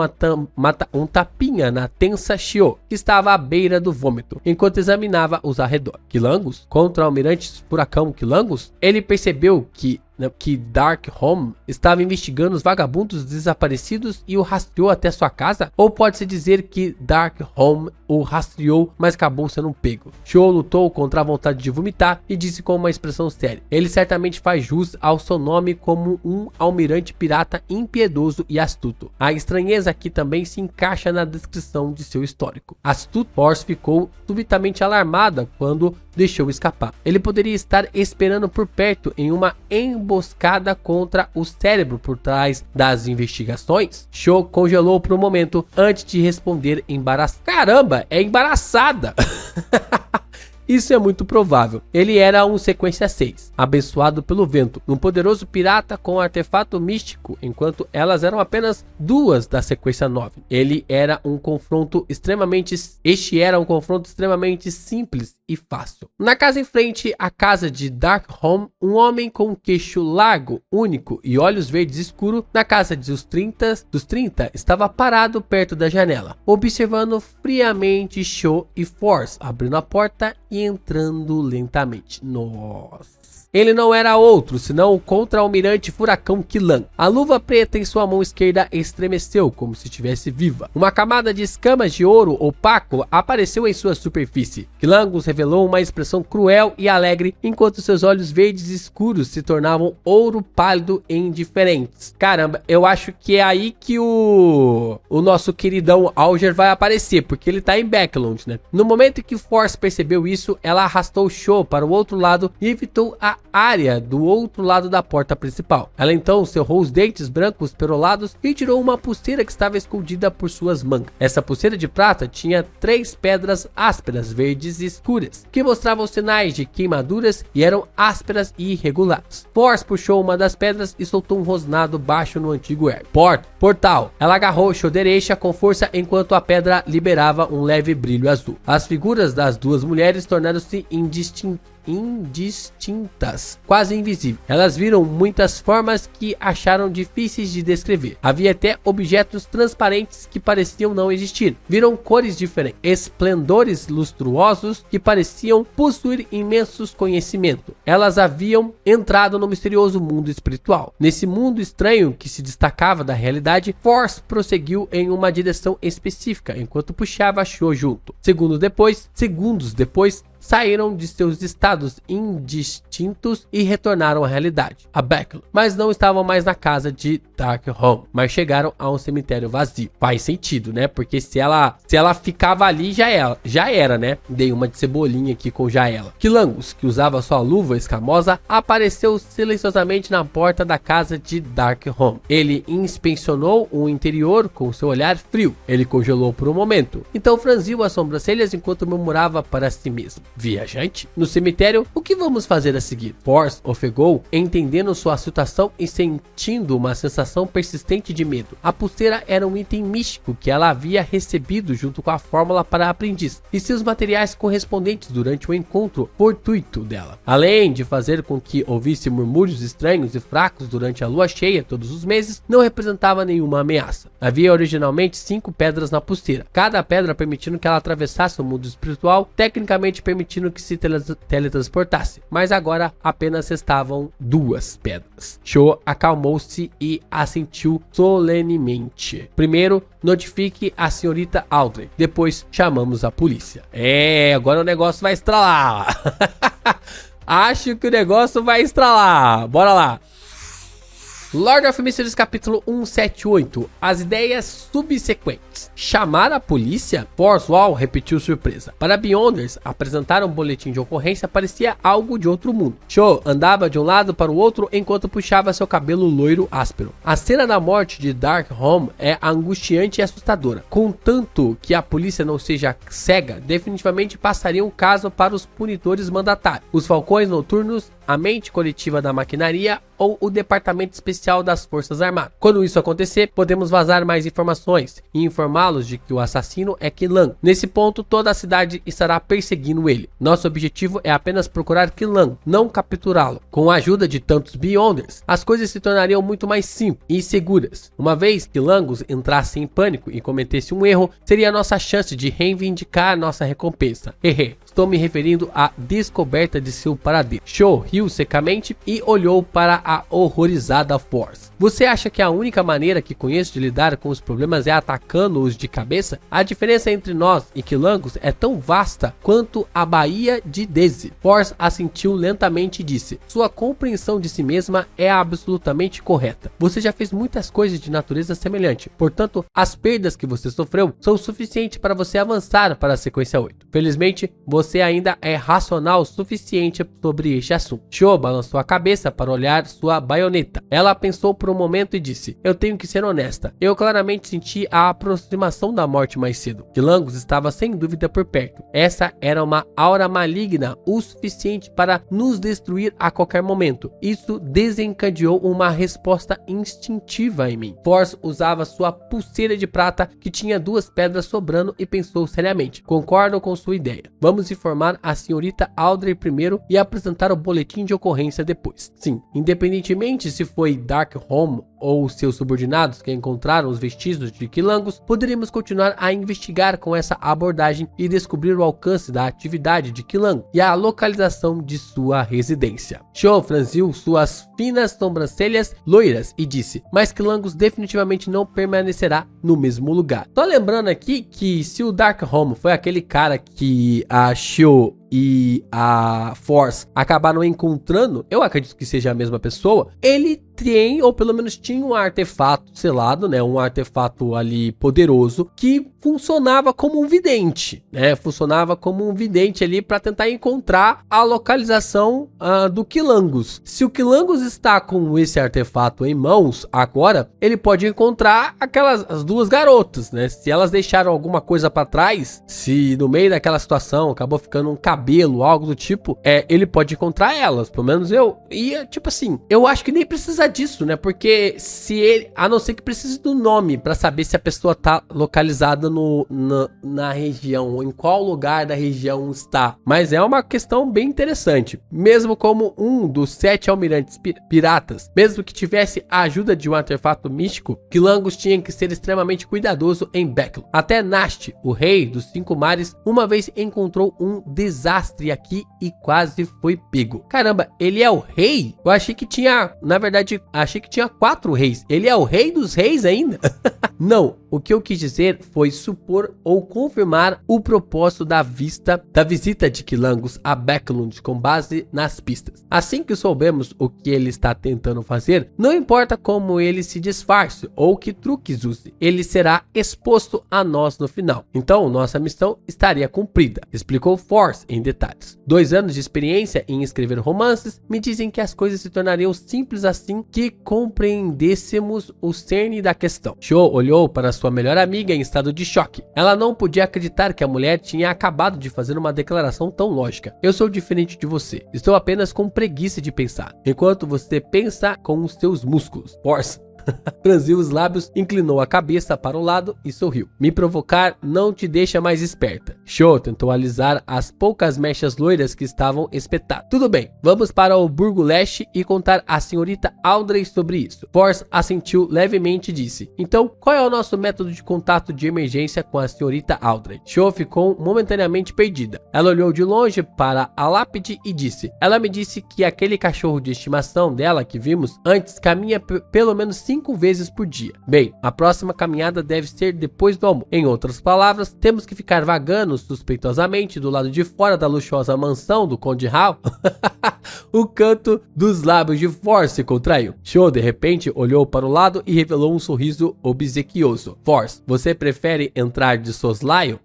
um tapinha na tensa Shio, que estava à beira do vômito, enquanto examinava os arredores. Quilangos? Contra o almirante furacão Quilangos? Ele percebeu que Darkholme estava investigando os vagabundos desaparecidos e o rastreou até sua casa? Ou pode-se dizer que Darkholme o rastreou, mas acabou sendo pego? Sho lutou contra a vontade de vomitar e disse com uma expressão séria: ele certamente faz jus ao seu nome como um almirante pirata impiedoso e astuto. A estranheza aqui também se encaixa na descrição de seu histórico. Astuto. Force ficou subitamente alarmada quando deixou escapar. Ele poderia estar esperando por perto em uma emboscada contra o cérebro por trás das investigações? Sho congelou por um momento antes de responder embaraçada. Caramba, é embaraçada! Isso é muito provável. Ele era um sequência 6, abençoado pelo vento, um poderoso pirata com artefato místico, enquanto elas eram apenas 2 da sequência 9. Este era um confronto extremamente simples e fácil. Na casa em frente à casa de Darkholme, um homem com um queixo largo, único e olhos verdes escuros, na casa dos 30 estava parado perto da janela, observando friamente Sho e Force, abrindo a porta e entrando lentamente. Nossa. Ele não era outro, senão o contra-almirante Furacão Killan. A luva preta em sua mão esquerda estremeceu, como se estivesse viva. Uma camada de escamas de ouro opaco apareceu em sua superfície. Killangus revelou uma expressão cruel e alegre, enquanto seus olhos verdes escuros se tornavam ouro pálido e indiferentes. Caramba, eu acho que é aí que o nosso queridão Alger vai aparecer, porque ele tá em Backlund, né? No momento em que Force percebeu isso, ela arrastou Shaw para o outro lado e evitou a área do outro lado da porta principal. Ela então cerrou os dentes brancos perolados e tirou uma pulseira que estava escondida por suas mangas. Essa pulseira de prata tinha 3 pedras ásperas, verdes e escuras, que mostravam sinais de queimaduras e eram ásperas e irregulares. Force puxou uma das pedras e soltou um rosnado baixo no antigo Herb. Portal. Ela agarrou Shoderecha com força enquanto a pedra liberava um leve brilho azul. As figuras das duas mulheres tornaram-se indistintas, quase invisíveis. Elas viram muitas formas que acharam difíceis de descrever. Havia até objetos transparentes que pareciam não existir. Viram cores diferentes, esplendores lustruosos que pareciam possuir imensos conhecimentos. Elas haviam entrado no misterioso mundo espiritual. Nesse mundo estranho que se destacava da realidade, Force prosseguiu em uma direção específica enquanto puxava Shaw junto. Segundos depois, saíram de seus estados indistintos e retornaram à realidade, a Backlund, mas não estavam mais na casa de Darkholme, mas chegaram a um cemitério vazio. Faz sentido, né? Porque se ela ficava ali, já era, né? Dei uma de cebolinha aqui com já ela. Killangus, que usava sua luva escamosa, apareceu silenciosamente na porta da casa de Darkholme. Ele inspecionou o interior com seu olhar frio. Ele congelou por um momento, então franziu as sobrancelhas enquanto murmurava para si mesmo: viajante? No cemitério, o que vamos fazer a seguir? Force ofegou, entendendo sua situação e sentindo uma sensação persistente de medo. A pulseira era um item místico que ela havia recebido junto com a fórmula para aprendiz e seus materiais correspondentes durante o encontro fortuito dela. Além de fazer com que ouvisse murmúrios estranhos e fracos durante a lua cheia todos os meses, não representava nenhuma ameaça. Havia originalmente 5 pedras na pulseira, cada pedra permitindo que ela atravessasse o mundo espiritual, tecnicamente permitindo que se teletransportasse, mas agora apenas estavam 2 pedras. Shaw acalmou-se e assentiu solenemente. Primeiro, notifique a senhorita Audrey, depois chamamos a polícia. Agora o negócio vai estralar. Acho que o negócio vai estralar. Bora lá. Lord of Mysteries capítulo 178. As ideias subsequentes. Chamar a polícia? Force Wall repetiu surpresa. Para Beyonders, apresentar um boletim de ocorrência parecia algo de outro mundo. Shaw andava de um lado para o outro enquanto puxava seu cabelo loiro áspero. A cena da morte de Darkholme é angustiante e assustadora. Contanto que a polícia não seja cega, definitivamente passaria um caso para os punidores mandatários, os falcões noturnos, a mente coletiva da maquinaria ou o departamento especial das forças armadas. Quando isso acontecer, podemos vazar mais informações e informá-los de que o assassino é Killan. Nesse ponto, toda a cidade estará perseguindo ele. Nosso objetivo é apenas procurar Killan, não capturá-lo. Com a ajuda de tantos Beyonders, as coisas se tornariam muito mais simples e seguras. Uma vez que Killangus entrasse em pânico e cometesse um erro, seria a nossa chance de reivindicar nossa recompensa. Estou me referindo à descoberta de seu paradeiro. Shaw riu secamente e olhou para a horrorizada Force. Você acha que a única maneira que conheço de lidar com os problemas é atacando-os de cabeça? A diferença entre nós e Killangus é tão vasta quanto a Baía de Desi. Force assentiu lentamente e disse: sua compreensão de si mesma é absolutamente correta. Você já fez muitas coisas de natureza semelhante. Portanto, as perdas que você sofreu são suficientes para você avançar para a sequência 8. Felizmente, você ainda é racional o suficiente sobre este assunto. Shaw balançou a cabeça para olhar sua baioneta. Ela pensou por um momento e disse: eu tenho que ser honesta. Eu claramente senti a aproximação da morte mais cedo. Killangus estava sem dúvida por perto. Essa era uma aura maligna o suficiente para nos destruir a qualquer momento. Isso desencadeou uma resposta instintiva em mim. Force usava sua pulseira de prata que tinha 2 pedras sobrando e pensou seriamente: concordo com sua ideia. Vamos informar a senhorita Audrey primeiro e apresentar o boletim de ocorrência depois. Sim, independentemente se foi Darkholme ou seus subordinados que encontraram os vestígios de quilangos, poderíamos continuar a investigar com essa abordagem e descobrir o alcance da atividade de quilango e a localização de sua residência. Shaw franziu suas finas sobrancelhas loiras e disse: mas quilangos definitivamente não permanecerá no mesmo lugar. Tô lembrando aqui que se o Darkholme foi aquele cara que a Shaw e a Force acabaram encontrando, eu acredito que seja a mesma pessoa, ele tem, ou pelo menos tinha um artefato selado, né, um artefato ali poderoso, que funcionava como um vidente, né, funcionava como um vidente ali para tentar encontrar a localização do Quilangos. Se o Quilangos está com esse artefato em mãos agora, ele pode encontrar as duas garotas, né, se elas deixaram alguma coisa para trás, se no meio daquela situação acabou ficando um cabelo, algo do tipo, ele pode encontrar elas, pelo menos eu tipo assim, eu acho que nem precisa disso, né, porque se ele, a não ser que precise do nome para saber se a pessoa tá localizada na região, em qual lugar da região está, mas é uma questão bem interessante. Mesmo como um dos 7 almirantes piratas, mesmo que tivesse a ajuda de um artefato místico, Quilangos tinha que ser extremamente cuidadoso em Becklon. Até Nast, o rei dos 5 mares, uma vez encontrou um desastre aqui e quase foi pego. Caramba, ele é o rei? Eu achei que tinha, na verdade, achei que tinha 4 reis. Ele é o rei dos reis ainda? Não, o que eu quis dizer foi supor ou confirmar o propósito da visita de Quilangos a Becklund com base nas pistas. Assim que soubemos o que ele está tentando fazer, não importa como ele se disfarce ou que truques use, ele será exposto a nós no final. Então, nossa missão estaria cumprida, explicou Force em detalhes. 2 anos de experiência em escrever romances me dizem que as coisas se tornariam simples assim que compreendêssemos o cerne da questão. Shaw olhou para sua melhor amiga em estado de choque. Ela não podia acreditar que a mulher tinha acabado de fazer uma declaração tão lógica. Eu sou diferente de você. Estou apenas com preguiça de pensar, enquanto você pensa com os seus músculos. Force franziu os lábios, inclinou a cabeça para o lado e sorriu. Me provocar não te deixa mais esperta. Shaw tentou alisar as poucas mechas loiras que estavam espetadas. Tudo bem, vamos para o Burgo Leste e contar à senhorita Audrey sobre isso. Force assentiu levemente e disse: então, qual é o nosso método de contato de emergência com a senhorita Audrey? Shaw ficou momentaneamente perdida. Ela olhou de longe para a lápide e disse: ela me disse que aquele cachorro de estimação dela que vimos antes caminha pelo menos 5 vezes por dia. Bem, a próxima caminhada deve ser depois do almoço. Em outras palavras, temos que ficar vagando suspeitosamente do lado de fora da luxuosa mansão do Conde Hall. O canto dos lábios de Force se contraiu. Shaw de repente olhou para o lado e revelou um sorriso obsequioso. Force, você prefere entrar de soslaio?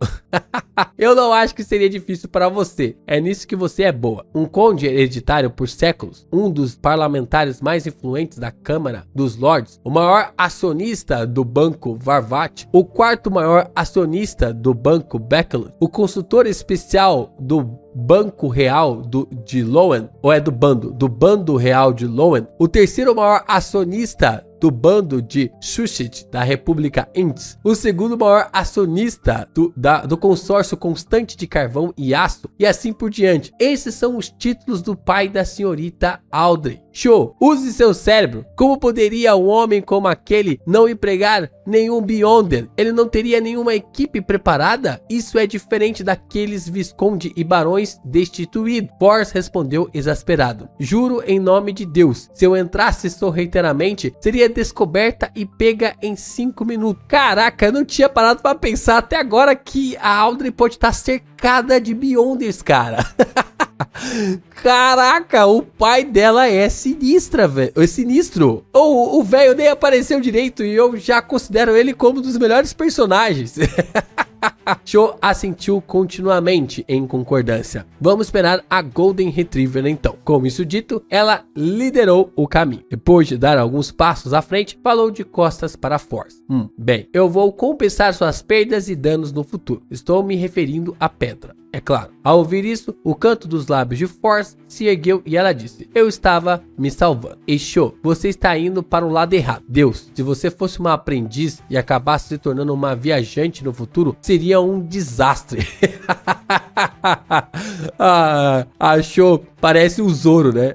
Eu não acho que seria difícil para você. É nisso que você é boa. Um conde hereditário por séculos, um dos parlamentares mais influentes da Câmara dos Lords, o maior acionista do Banco Varvat, o 4º maior acionista do Banco Becklund, o consultor especial do Banco Real de Lowen, ou é do Bando Real de Lowen, o 3º maior acionista do bando de Sushet da República Indes, o 2º maior acionista do consórcio constante de carvão e aço, e assim por diante. Esses são os títulos do pai da senhorita Audrey. Shaw, use seu cérebro. Como poderia um homem como aquele não empregar nenhum Beyonder? Ele não teria nenhuma equipe preparada? Isso é diferente daqueles visconde e barões destituídos. Force respondeu exasperado: juro em nome de Deus, se eu entrasse sorrateiramente, seria descoberta e pega em 5 minutos. Caraca, eu não tinha parado para pensar até agora que a Audrey pode estar cercada de Beyonders, cara. Caraca, o pai dela é sinistra, velho. É sinistro. O velho nem apareceu direito e eu já considero ele como um dos melhores personagens. Shaw assentiu continuamente em concordância. Vamos esperar a Golden Retriever então. Com isso dito, ela liderou o caminho. Depois de dar alguns passos à frente, falou de costas para Force. Bem, eu vou compensar suas perdas e danos no futuro. Estou me referindo à pedra. É claro. Ao ouvir isso, o canto dos lábios de Force se ergueu e ela disse: eu estava me salvando. E Shaw, você está indo para o lado errado. Deus, se você fosse uma aprendiz e acabasse se tornando uma viajante no futuro, seria um desastre. A Shaw parece o Zoro, né?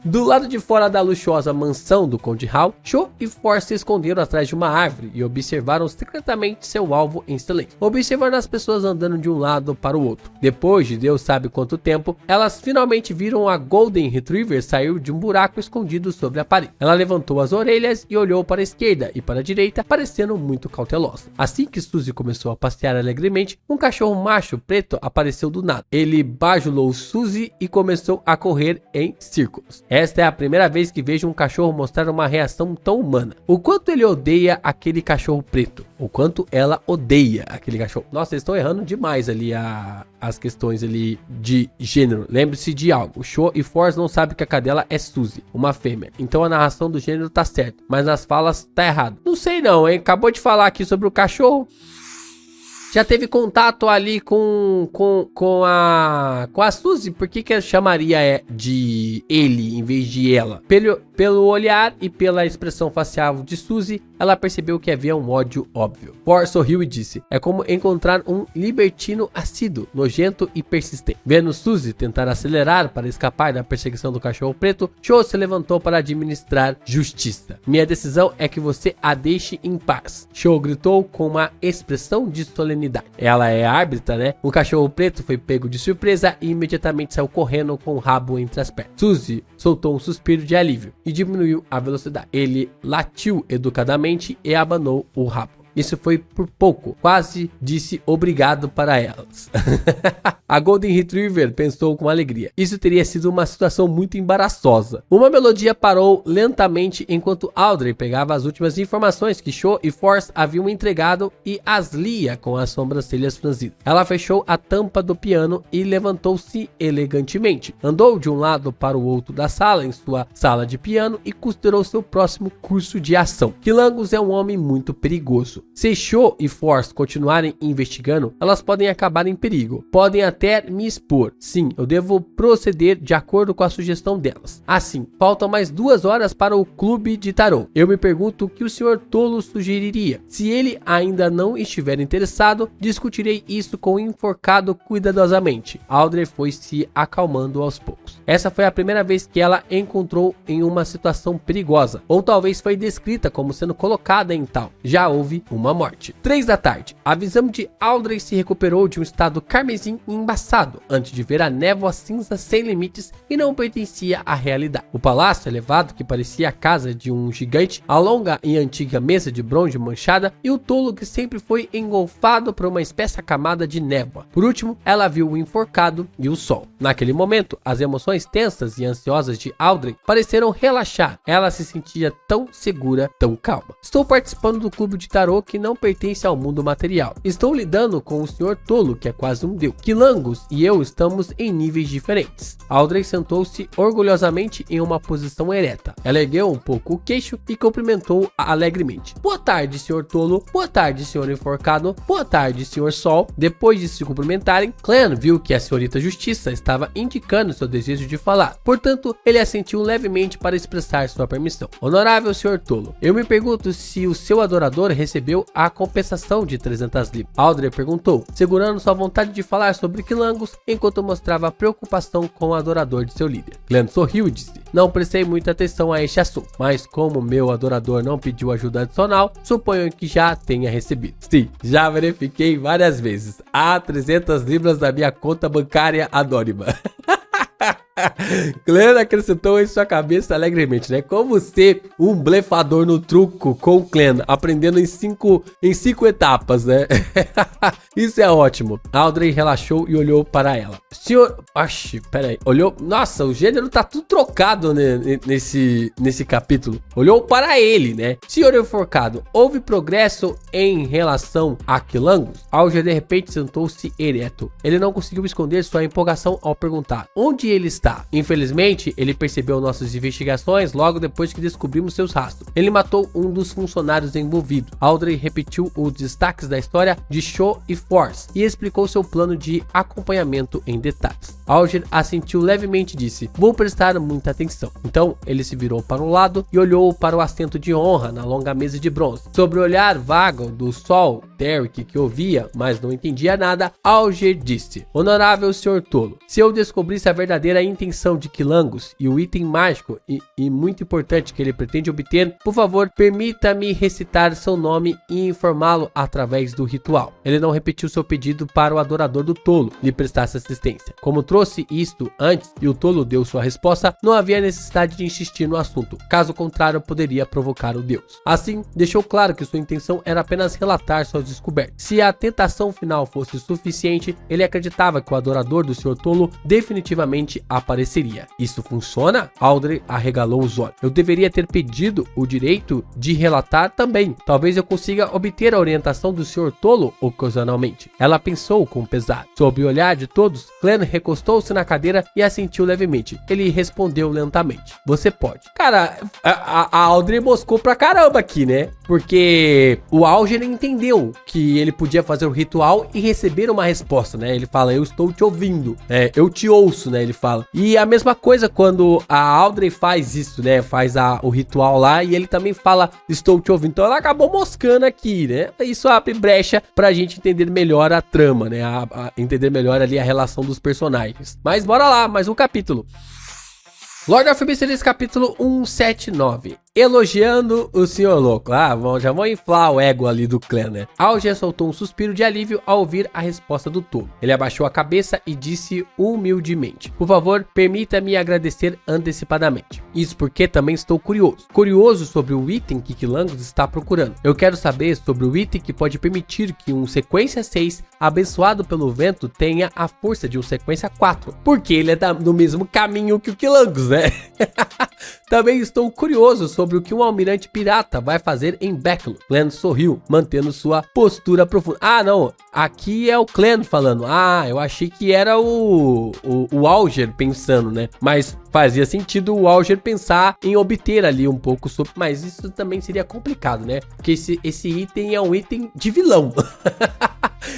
Do lado de fora da luxuosa mansão do Conde Hall, Cho e Force se esconderam atrás de uma árvore e observaram secretamente seu alvo em silêncio, observando as pessoas andando de um lado para o outro. Depois de Deus sabe quanto tempo, elas finalmente viram a Golden Retriever sair de um buraco escondido sobre a parede. Ela levantou as orelhas e olhou para a esquerda e para a direita, parecendo muito cautelosa. Assim que Suzy começou a passear alegremente, um cachorro macho preto apareceu do nada. Ele bajulou Suzy e começou a correr em círculos. Esta é a primeira vez que vejo um cachorro mostrar uma reação tão humana. O quanto ele odeia aquele cachorro preto. O quanto ela odeia aquele cachorro. Nossa, eles estão errando demais ali as questões ali de gênero. Lembre-se de algo. Cho e Force não sabem que a cadela é Suzy, uma fêmea. Então a narração do gênero tá certa, mas nas falas tá errado. Não sei não, hein? Acabou de falar aqui sobre o cachorro. Já teve contato ali com a Suzy? Por que chamaria de ele em vez de ela? Pelo olhar e pela expressão facial de Suzy, ela percebeu que havia um ódio óbvio. Force sorriu e disse: é como encontrar um libertino assíduo, nojento e persistente. Vendo Suzy tentar acelerar para escapar da perseguição do cachorro preto, Cho se levantou para administrar justiça. Minha decisão é que você a deixe em paz. Cho gritou com uma expressão de solenidade. Ela é árbitra, né? O cachorro preto foi pego de surpresa e imediatamente saiu correndo com o rabo entre as pernas. Suzy soltou um suspiro de alívio e diminuiu a velocidade. Ele latiu educadamente e abanou o rabo. Isso foi por pouco, quase disse obrigado para elas. A Golden Retriever pensou com alegria. Isso teria sido uma situação muito embaraçosa. Uma melodia parou lentamente enquanto Audrey pegava as últimas informações que Cho e Force haviam entregado e as lia com as sobrancelhas franzidas. Ela fechou a tampa do piano e levantou-se elegantemente. Andou de um lado para o outro da sala em sua sala de piano e costurou seu próximo curso de ação. Quilangos é um homem muito perigoso. Se Cho e Force continuarem investigando, elas podem acabar em perigo. Podem até me expor. Sim, eu devo proceder de acordo com a sugestão delas. Assim, faltam mais 2 horas para o clube de tarô. Eu me pergunto o que o Sr. Tolo sugeriria. Se ele ainda não estiver interessado, discutirei isso com o enforcado cuidadosamente. Audrey foi se acalmando aos poucos. Essa foi a primeira vez que ela encontrou em uma situação perigosa, ou talvez foi descrita como sendo colocada em tal. Já houve uma morte. 3 da tarde. A visão de Audrey se recuperou de um estado carmesim e embaçado antes de ver a névoa cinza sem limites e não pertencia à realidade. O palácio elevado que parecia a casa de um gigante, a longa e antiga mesa de bronze manchada e o tolo que sempre foi engolfado por uma espessa camada de névoa. Por último, ela viu o enforcado e o sol. Naquele momento, as emoções tensas e ansiosas de Audrey pareceram relaxar. Ela se sentia tão segura, tão calma. Estou participando do clube de tarô que não pertence ao mundo material. Estou lidando com o Sr. Tolo, que é quase um deus. Quilangos e eu estamos em níveis diferentes. Audrey sentou-se orgulhosamente em uma posição ereta. Ela ergueu um pouco o queixo e cumprimentou alegremente. Boa tarde, Sr. Tolo. Boa tarde, Sr. Enforcado. Boa tarde, Sr. Sol. Depois de se cumprimentarem, Clan viu que a senhorita Justiça estava indicando seu desejo de falar. Portanto, ele assentiu levemente para expressar sua permissão. Honorável Sr. Tolo, eu me pergunto se o seu adorador recebeu a compensação de 300 libras. Audrey perguntou, segurando sua vontade de falar sobre Quilangos, enquanto mostrava preocupação com o adorador de seu líder. Glenn sorriu e disse, não prestei muita atenção a este assunto, mas como meu adorador não pediu ajuda adicional, suponho que já tenha recebido. Sim, já verifiquei várias vezes. Há 300 libras na minha conta bancária anônima. Clan acrescentou em sua cabeça alegremente, né? Como ser um blefador no truco com o Clan, aprendendo em cinco etapas, né? Isso é ótimo. Audrey relaxou e olhou para ela. Senhor... Oxi, peraí. Olhou... Nossa, o gênero tá tudo trocado, né? Nesse capítulo. Olhou para ele, né? Senhor Enforcado, houve progresso em relação a Quilangos? Alger de repente sentou-se ereto. Ele não conseguiu esconder sua empolgação ao perguntar onde ele está. Infelizmente, ele percebeu nossas investigações logo depois que descobrimos seus rastros. Ele matou um dos funcionários envolvidos. Audrey repetiu os destaques da história de Cho e Force e explicou seu plano de acompanhamento em detalhes. Alger assentiu levemente e disse, vou prestar muita atenção. Então, ele se virou para um lado e olhou para o assento de honra na longa mesa de bronze. Sobre o olhar vago do sol, Derek, que ouvia, mas não entendia nada, Alger disse, honorável Sr. Tolo, se eu descobrisse a verdadeira intenção de Quilangos e o item mágico e muito importante que ele pretende obter, por favor, permita-me recitar seu nome e informá-lo através do ritual. Ele não repetiu seu pedido para o adorador do tolo lhe prestasse assistência. Como trouxe isto antes e o tolo deu sua resposta, não havia necessidade de insistir no assunto, caso contrário poderia provocar o deus. Assim, deixou claro que sua intenção era apenas relatar suas descobertas. Se a tentação final fosse suficiente, ele acreditava que o adorador do Sr. Tolo definitivamente apareceria. Isso funciona? Audrey arregalou os olhos. Eu deveria ter pedido o direito de relatar também. Talvez eu consiga obter a orientação do Sr. Tolo ocasionalmente. Ela pensou com pesar. Sob o olhar de todos, Clan recostou-se na cadeira e assentiu levemente. Ele respondeu lentamente. Você pode. Cara, a Audrey moscou pra caramba aqui, né? Porque o Alger entendeu que ele podia fazer o ritual e receber uma resposta, né? Ele fala, eu estou te ouvindo, eu te ouço, né? Ele fala. E a mesma coisa quando a Audrey faz isso, né? Faz o ritual lá e ele também fala, estou te ouvindo. Então ela acabou moscando aqui, né? Isso abre brecha pra gente entender melhor a trama, né? Entender melhor ali a relação dos personagens. Mas bora lá, mais um capítulo. Lord of Mysteries, capítulo 179. Elogiando o Senhor Louco. Já vão inflar o ego ali do clã, né? Alger soltou um suspiro de alívio ao ouvir a resposta do tolo. Ele abaixou a cabeça e disse humildemente, por favor, permita-me agradecer antecipadamente. Isso porque também estou curioso. Curioso sobre o item que Quilangos está procurando. Eu quero saber sobre o item que pode permitir que um sequência 6, abençoado pelo vento, tenha a força de um sequência 4. Porque ele é no mesmo caminho que o Quilangos, né? Também estou curioso sobre o que um almirante pirata vai fazer em Becklon. Clan sorriu, mantendo sua postura profunda. Não, aqui é o Clan falando. Eu achei que era o Alger pensando, né? Mas fazia sentido o Alger pensar em obter ali um pouco sobre... Mas isso também seria complicado, né? Porque esse item é um item de vilão.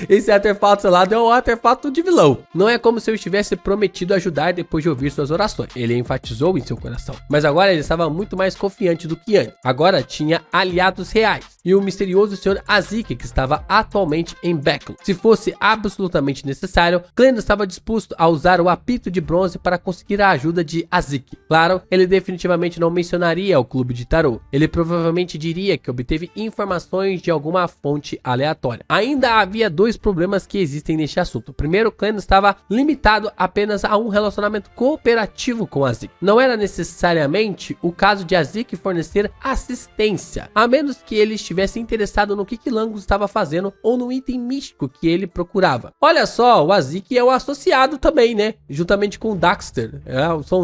Esse artefato selado é um artefato de vilão. Não é como se eu estivesse prometido ajudar depois de ouvir suas orações. Ele enfatizou em seu coração. Mas agora ele estava muito mais confiante do que antes. Agora tinha aliados reais. E o misterioso Sr. Azik, que estava atualmente em Becklon. Se fosse absolutamente necessário, Clan estava disposto a usar o apito de bronze para conseguir a ajuda de Azik. Claro, ele definitivamente não mencionaria o clube de tarô. Ele provavelmente diria que obteve informações de alguma fonte aleatória. Ainda havia dois problemas que existem neste assunto. Primeiro, Clan estava limitado apenas a um relacionamento cooperativo com Azik. Não era necessariamente o caso de Azik fornecer assistência, a menos que ele estivesse interessado no que Quilangos estava fazendo ou no item místico que ele procurava. Olha só, o Azik é o associado também, né? Juntamente com o Daxter.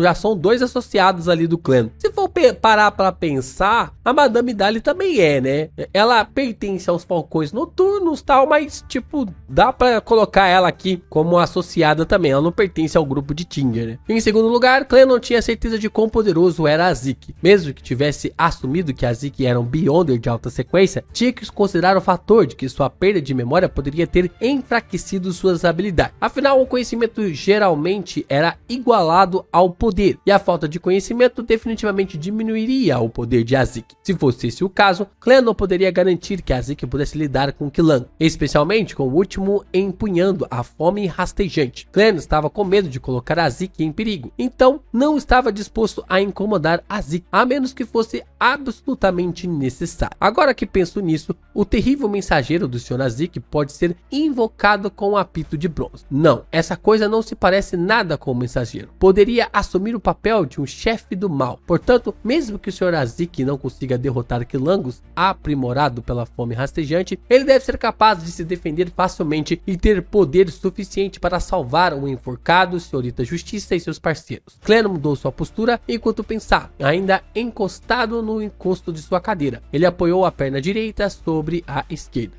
Já são dois associados ali do clã. Se for parar para pensar, a Madame Dali também é, né? Ela pertence aos Falcões Noturnos e tal, mas tipo, dá para colocar ela aqui como associada também. Ela não pertence ao grupo de Tinger, né? Em segundo lugar, Clan não tinha certeza de quão poderoso era Azik. Mesmo que tivesse assumido que Azik era um Beyonder de alta sequência, tinha que considerar o fator de que sua perda de memória poderia ter enfraquecido suas habilidades. Afinal, o conhecimento geralmente era igualado ao poder, e a falta de conhecimento definitivamente diminuiria o poder de Azik. Se fosse esse o caso, Clan não poderia garantir que Azik pudesse lidar com Quilan, especialmente com o último empunhando a fome rastejante. Clan estava com medo de colocar Azik em perigo, então não estava disposto a incomodar Azik, a menos que fosse absolutamente necessário. Agora que penso nisso, o terrível mensageiro do Sr. Azik pode ser invocado com um apito de bronze. Não, essa coisa não se parece nada com o mensageiro. Poderia assumir o papel de um chefe do mal. Portanto, mesmo que o Sr. Azik não consiga derrotar Quilangos, aprimorado pela fome rastejante, ele deve ser capaz de se defender facilmente e ter poder suficiente para salvar um enforcado, Senhorita Justiça e seus parceiros. Clan mudou sua postura enquanto pensava, ainda encostado no encosto de sua cadeira. Ele apoiou a perna direita sobre a esquerda.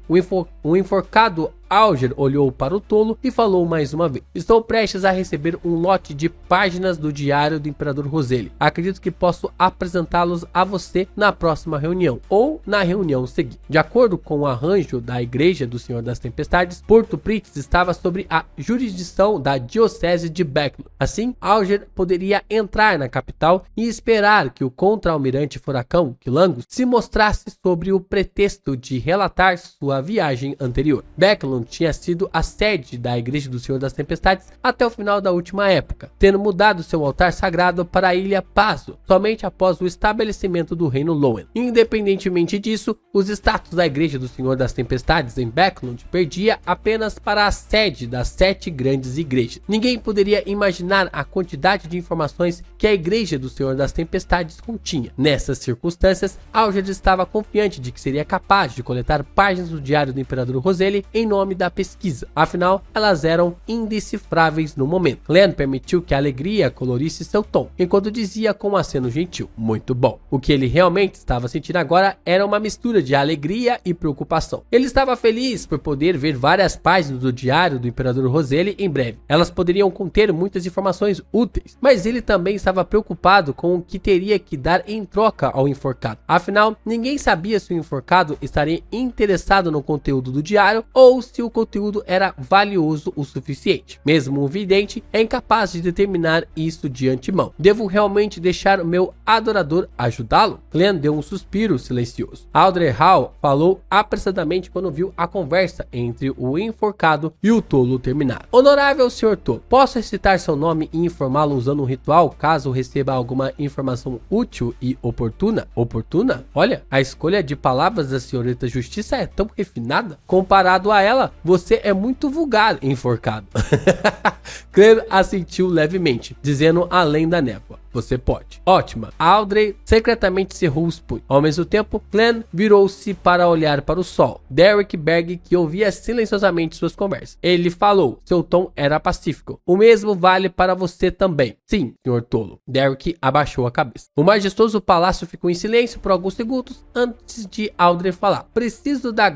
O enforcado Alger olhou para o tolo e falou mais uma vez. Estou prestes a receber um lote de páginas do diário do Imperador Roseli. Acredito que posso apresentá-los a você na próxima reunião ou na reunião seguinte. De acordo com o arranjo da Igreja do Senhor das Tempestades, Porto Pritz estava sob a jurisdição da Diocese de Becklon. Assim, Alger poderia entrar na capital e esperar que o contra-almirante Furacão Quilangos se mostrasse sobre o pretexto de relatar sua viagem anterior. Becklon Becklund tinha sido a sede da Igreja do Senhor das Tempestades até o final da última época, tendo mudado seu altar sagrado para a Ilha Paso, somente após o estabelecimento do Reino Lowen. Independentemente disso, os status da Igreja do Senhor das Tempestades em Becklund perdia apenas para a sede das 7 grandes igrejas. Ninguém poderia imaginar a quantidade de informações que a Igreja do Senhor das Tempestades continha. Nessas circunstâncias, Alger estava confiante de que seria capaz de coletar páginas do Diário do Imperador Roselli em nome da pesquisa. Afinal, elas eram indecifráveis no momento. Glenn permitiu que a alegria colorisse seu tom, enquanto dizia com um aceno gentil: muito bom. O que ele realmente estava sentindo agora era uma mistura de alegria e preocupação. Ele estava feliz por poder ver várias páginas do Diário do Imperador Roselli em breve. Elas poderiam conter muitas informações úteis, mas ele também estava preocupado com o que teria que dar em troca ao enforcado. Afinal, ninguém sabia se o enforcado estaria interessado no conteúdo do diário ou se o conteúdo era valioso o suficiente. Mesmo um vidente é incapaz de determinar isso de antemão. Devo realmente deixar o meu adorador ajudá-lo? Glenn deu um suspiro silencioso. Audrey Hall falou apressadamente quando viu a conversa entre o enforcado e o tolo terminar. Honorável Sr. Tolo, posso recitar seu nome e informá-lo usando um ritual caso receba alguma informação útil e oportuna? Oportuna? Olha, a escolha de palavras da senhorita Justiça é tão refinada. Comparado a ela, você é muito vulgar, enforcado. Claire assentiu levemente, dizendo além da névoa: você pode. Ótima. Audrey secretamente cerrou os punhos. Ao mesmo tempo, Glenn virou-se para olhar para o sol. Derek Berg, que ouvia silenciosamente suas conversas. Ele falou. Seu tom era pacífico. O mesmo vale para você também. Sim, senhor tolo. Derek abaixou a cabeça. O majestoso palácio ficou em silêncio por alguns segundos antes de Audrey falar. Preciso da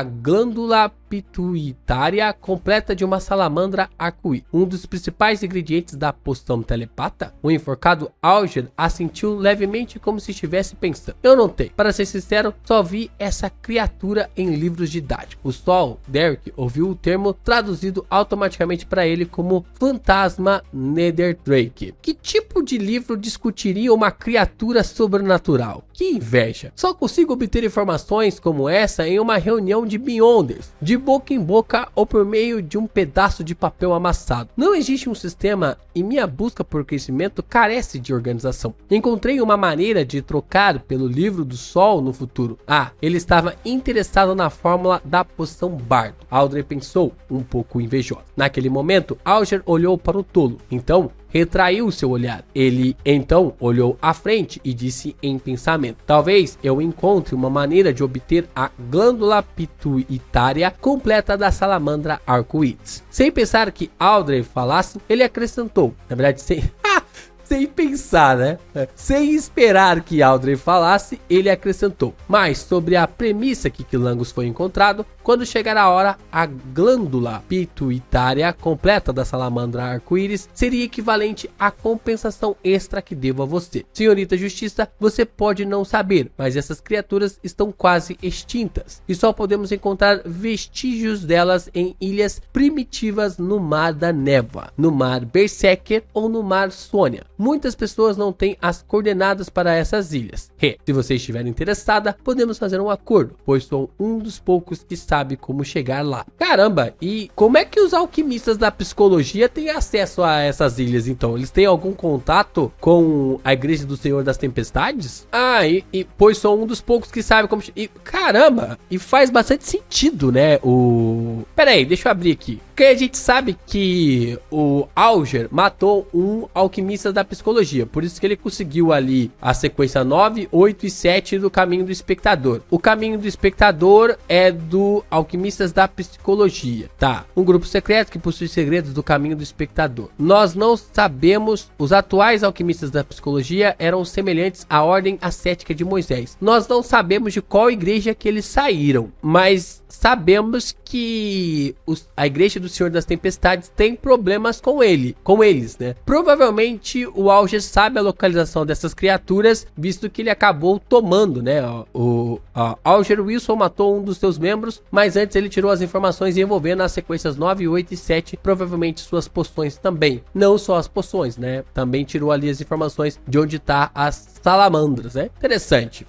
glândula pituitária completa de uma salamandra arco-íris, um dos principais ingredientes da poção telepata. O enforcado Alger assentiu levemente, como se estivesse pensando. Eu não tenho. Para ser sincero, só vi essa criatura em livros didáticos. O sol, Derek, ouviu o termo traduzido automaticamente para ele como fantasma Netherdrake. Que tipo de livro discutiria uma criatura sobrenatural? Que inveja! Só consigo obter informações como essa em uma reunião de Beyonders, de boca em boca ou por meio de um pedaço de papel amassado. Não existe um sistema e minha busca por crescimento carece de organização. Encontrei uma maneira de trocar pelo livro do sol no futuro. Ah, ele estava interessado na fórmula da poção Bardo. Audrey pensou, um pouco invejosa. Naquele momento, Alger olhou para o tolo. Então, retraiu seu olhar. Ele então olhou à frente e disse em pensamento: talvez eu encontre uma maneira de obter a glândula pituitária completa da salamandra arco-íris. Sem pensar que Audrey falasse, ele acrescentou, na verdade sem pensar, né? Sem esperar que Audrey falasse, ele acrescentou: mas sobre a premissa que Quilangos foi encontrado, quando chegar a hora, a glândula pituitária completa da salamandra arco-íris seria equivalente à compensação extra que devo a você. Senhorita Justiça, você pode não saber, mas essas criaturas estão quase extintas e só podemos encontrar vestígios delas em ilhas primitivas no Mar da Névoa, no Mar Berserker ou no Mar Sônia. Muitas pessoas não têm as coordenadas para essas ilhas. Se você estiver interessada, podemos fazer um acordo, pois sou um dos poucos que sabe como chegar lá. Caramba, e como é que os alquimistas da psicologia têm acesso a essas ilhas então? Eles têm algum contato com a Igreja do Senhor das Tempestades? Ah, pois sou um dos poucos que sabe como... caramba, e faz bastante sentido, né? Pera aí, deixa eu abrir aqui. Porque a gente sabe que o Alger matou um alquimista da psicologia, por isso que ele conseguiu ali a sequência 9, 8 e 7 do Caminho do Espectador. O Caminho do Espectador é do Alquimistas da Psicologia, tá? Um grupo secreto que possui segredos do Caminho do Espectador. Nós não sabemos, os atuais Alquimistas da Psicologia eram semelhantes à Ordem Ascética de Moisés. Nós não sabemos de qual igreja que eles saíram, mas sabemos que a Igreja do Senhor das Tempestades tem problemas com eles, né? Provavelmente o Alger sabe a localização dessas criaturas, visto que ele acabou tomando, né? O Alger Wilson matou um dos seus membros, mas antes ele tirou as informações envolvendo as sequências 9, 8 e 7, provavelmente suas poções também. Não só as poções, né? Também tirou ali as informações de onde tá as salamandras, né? Interessante.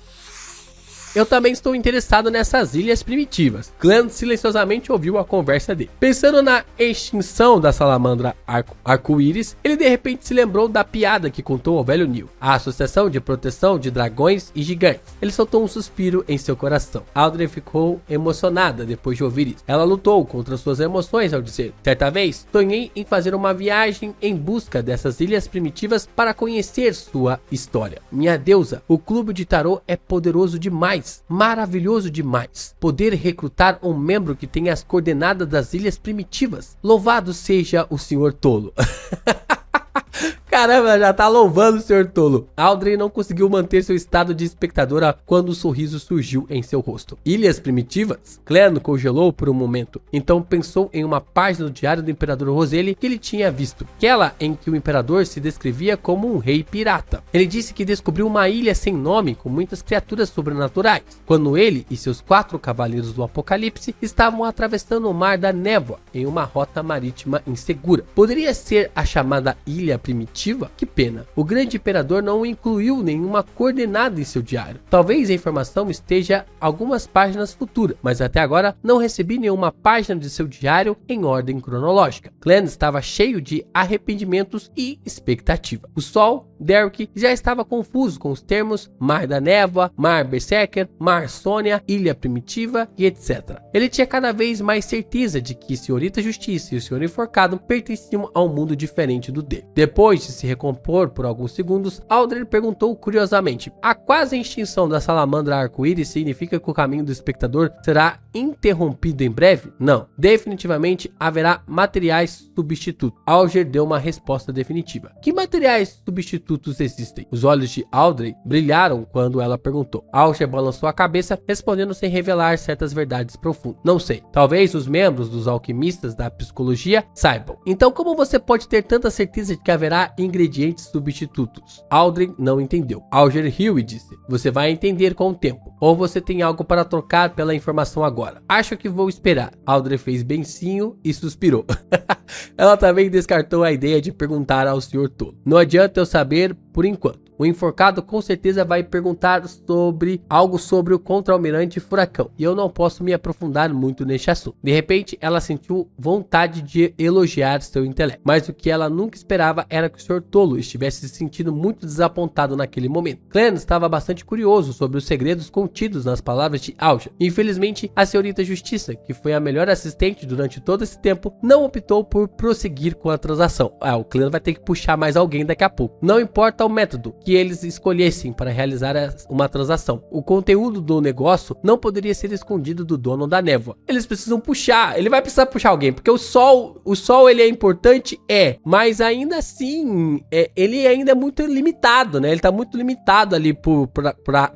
Eu também estou interessado nessas ilhas primitivas. Glenn silenciosamente ouviu a conversa dele. Pensando na extinção da salamandra arco-íris, ele de repente se lembrou da piada que contou ao velho Neil, a Associação de Proteção de Dragões e Gigantes. Ele soltou um suspiro em seu coração. Audrey ficou emocionada depois de ouvir isso. Ela lutou contra suas emoções ao dizer: certa vez, sonhei em fazer uma viagem em busca dessas ilhas primitivas para conhecer sua história. Minha deusa, o clube de tarô é poderoso demais, maravilhoso demais. Poder recrutar um membro que tenha as coordenadas das ilhas primitivas. Louvado seja o senhor tolo. Caramba, já tá louvando o senhor tolo. Audrey não conseguiu manter seu estado de espectadora quando o sorriso surgiu em seu rosto. Ilhas primitivas? Glenn congelou por um momento. Então pensou em uma página do diário do imperador Roselli que ele tinha visto. Aquela em que o imperador se descrevia como um rei pirata. Ele disse que descobriu uma ilha sem nome com muitas criaturas sobrenaturais. Quando ele e seus 4 cavaleiros do apocalipse estavam atravessando o mar da névoa em uma rota marítima insegura. Poderia ser a chamada ilha primitiva? Que pena, o grande imperador não incluiu nenhuma coordenada em seu diário. Talvez a informação esteja algumas páginas futuras, mas até agora não recebi nenhuma página de seu diário em ordem cronológica. Glenn estava cheio de arrependimentos e expectativa. O sol, Derek, já estava confuso com os termos Mar da Névoa, Mar Berserker, Mar Sônia, Ilha Primitiva e etc. Ele tinha cada vez mais certeza de que Senhorita Justiça e o Senhor Enforcado pertenciam a um mundo diferente do dele. Depois de se recompor por alguns segundos, Audrey perguntou curiosamente: a quase extinção da salamandra arco-íris significa que o caminho do espectador será interrompido em breve? Não, definitivamente haverá materiais substitutos. Alger deu uma resposta definitiva. Que materiais substitutos existem? Os olhos de Audrey brilharam quando ela perguntou. Alger balançou a cabeça, respondendo sem revelar certas verdades profundas. Não sei, talvez os membros dos alquimistas da psicologia saibam. Então como você pode ter tanta certeza de que haverá ingredientes substitutos? Audrey não entendeu. Alger riu e disse: você vai entender com o tempo, ou você tem algo para trocar pela informação agora. Acho que vou esperar. Audrey fez bencinho e suspirou. Ela também descartou a ideia de perguntar ao Sr. Tolo. Não adianta eu saber por enquanto. O enforcado com certeza vai perguntar sobre algo sobre o contra-almirante Furacão, e eu não posso me aprofundar muito neste assunto. De repente, ela sentiu vontade de elogiar seu intelecto, mas o que ela nunca esperava era que o Sr. Tolo estivesse se sentindo muito desapontado naquele momento. Glenn estava bastante curioso sobre os segredos contidos nas palavras de Alger. Infelizmente, a Senhorita Justiça, que foi a melhor assistente durante todo esse tempo, não optou por prosseguir com a transação. O Glenn vai ter que puxar mais alguém daqui a pouco. Não importa o método que eles escolhessem para realizar uma transação, o conteúdo do negócio não poderia ser escondido do dono da névoa. Eles precisam puxar, ele vai precisar puxar alguém, porque o sol ele é importante, mas ainda assim, ele ainda é muito limitado, né? Ele tá muito limitado ali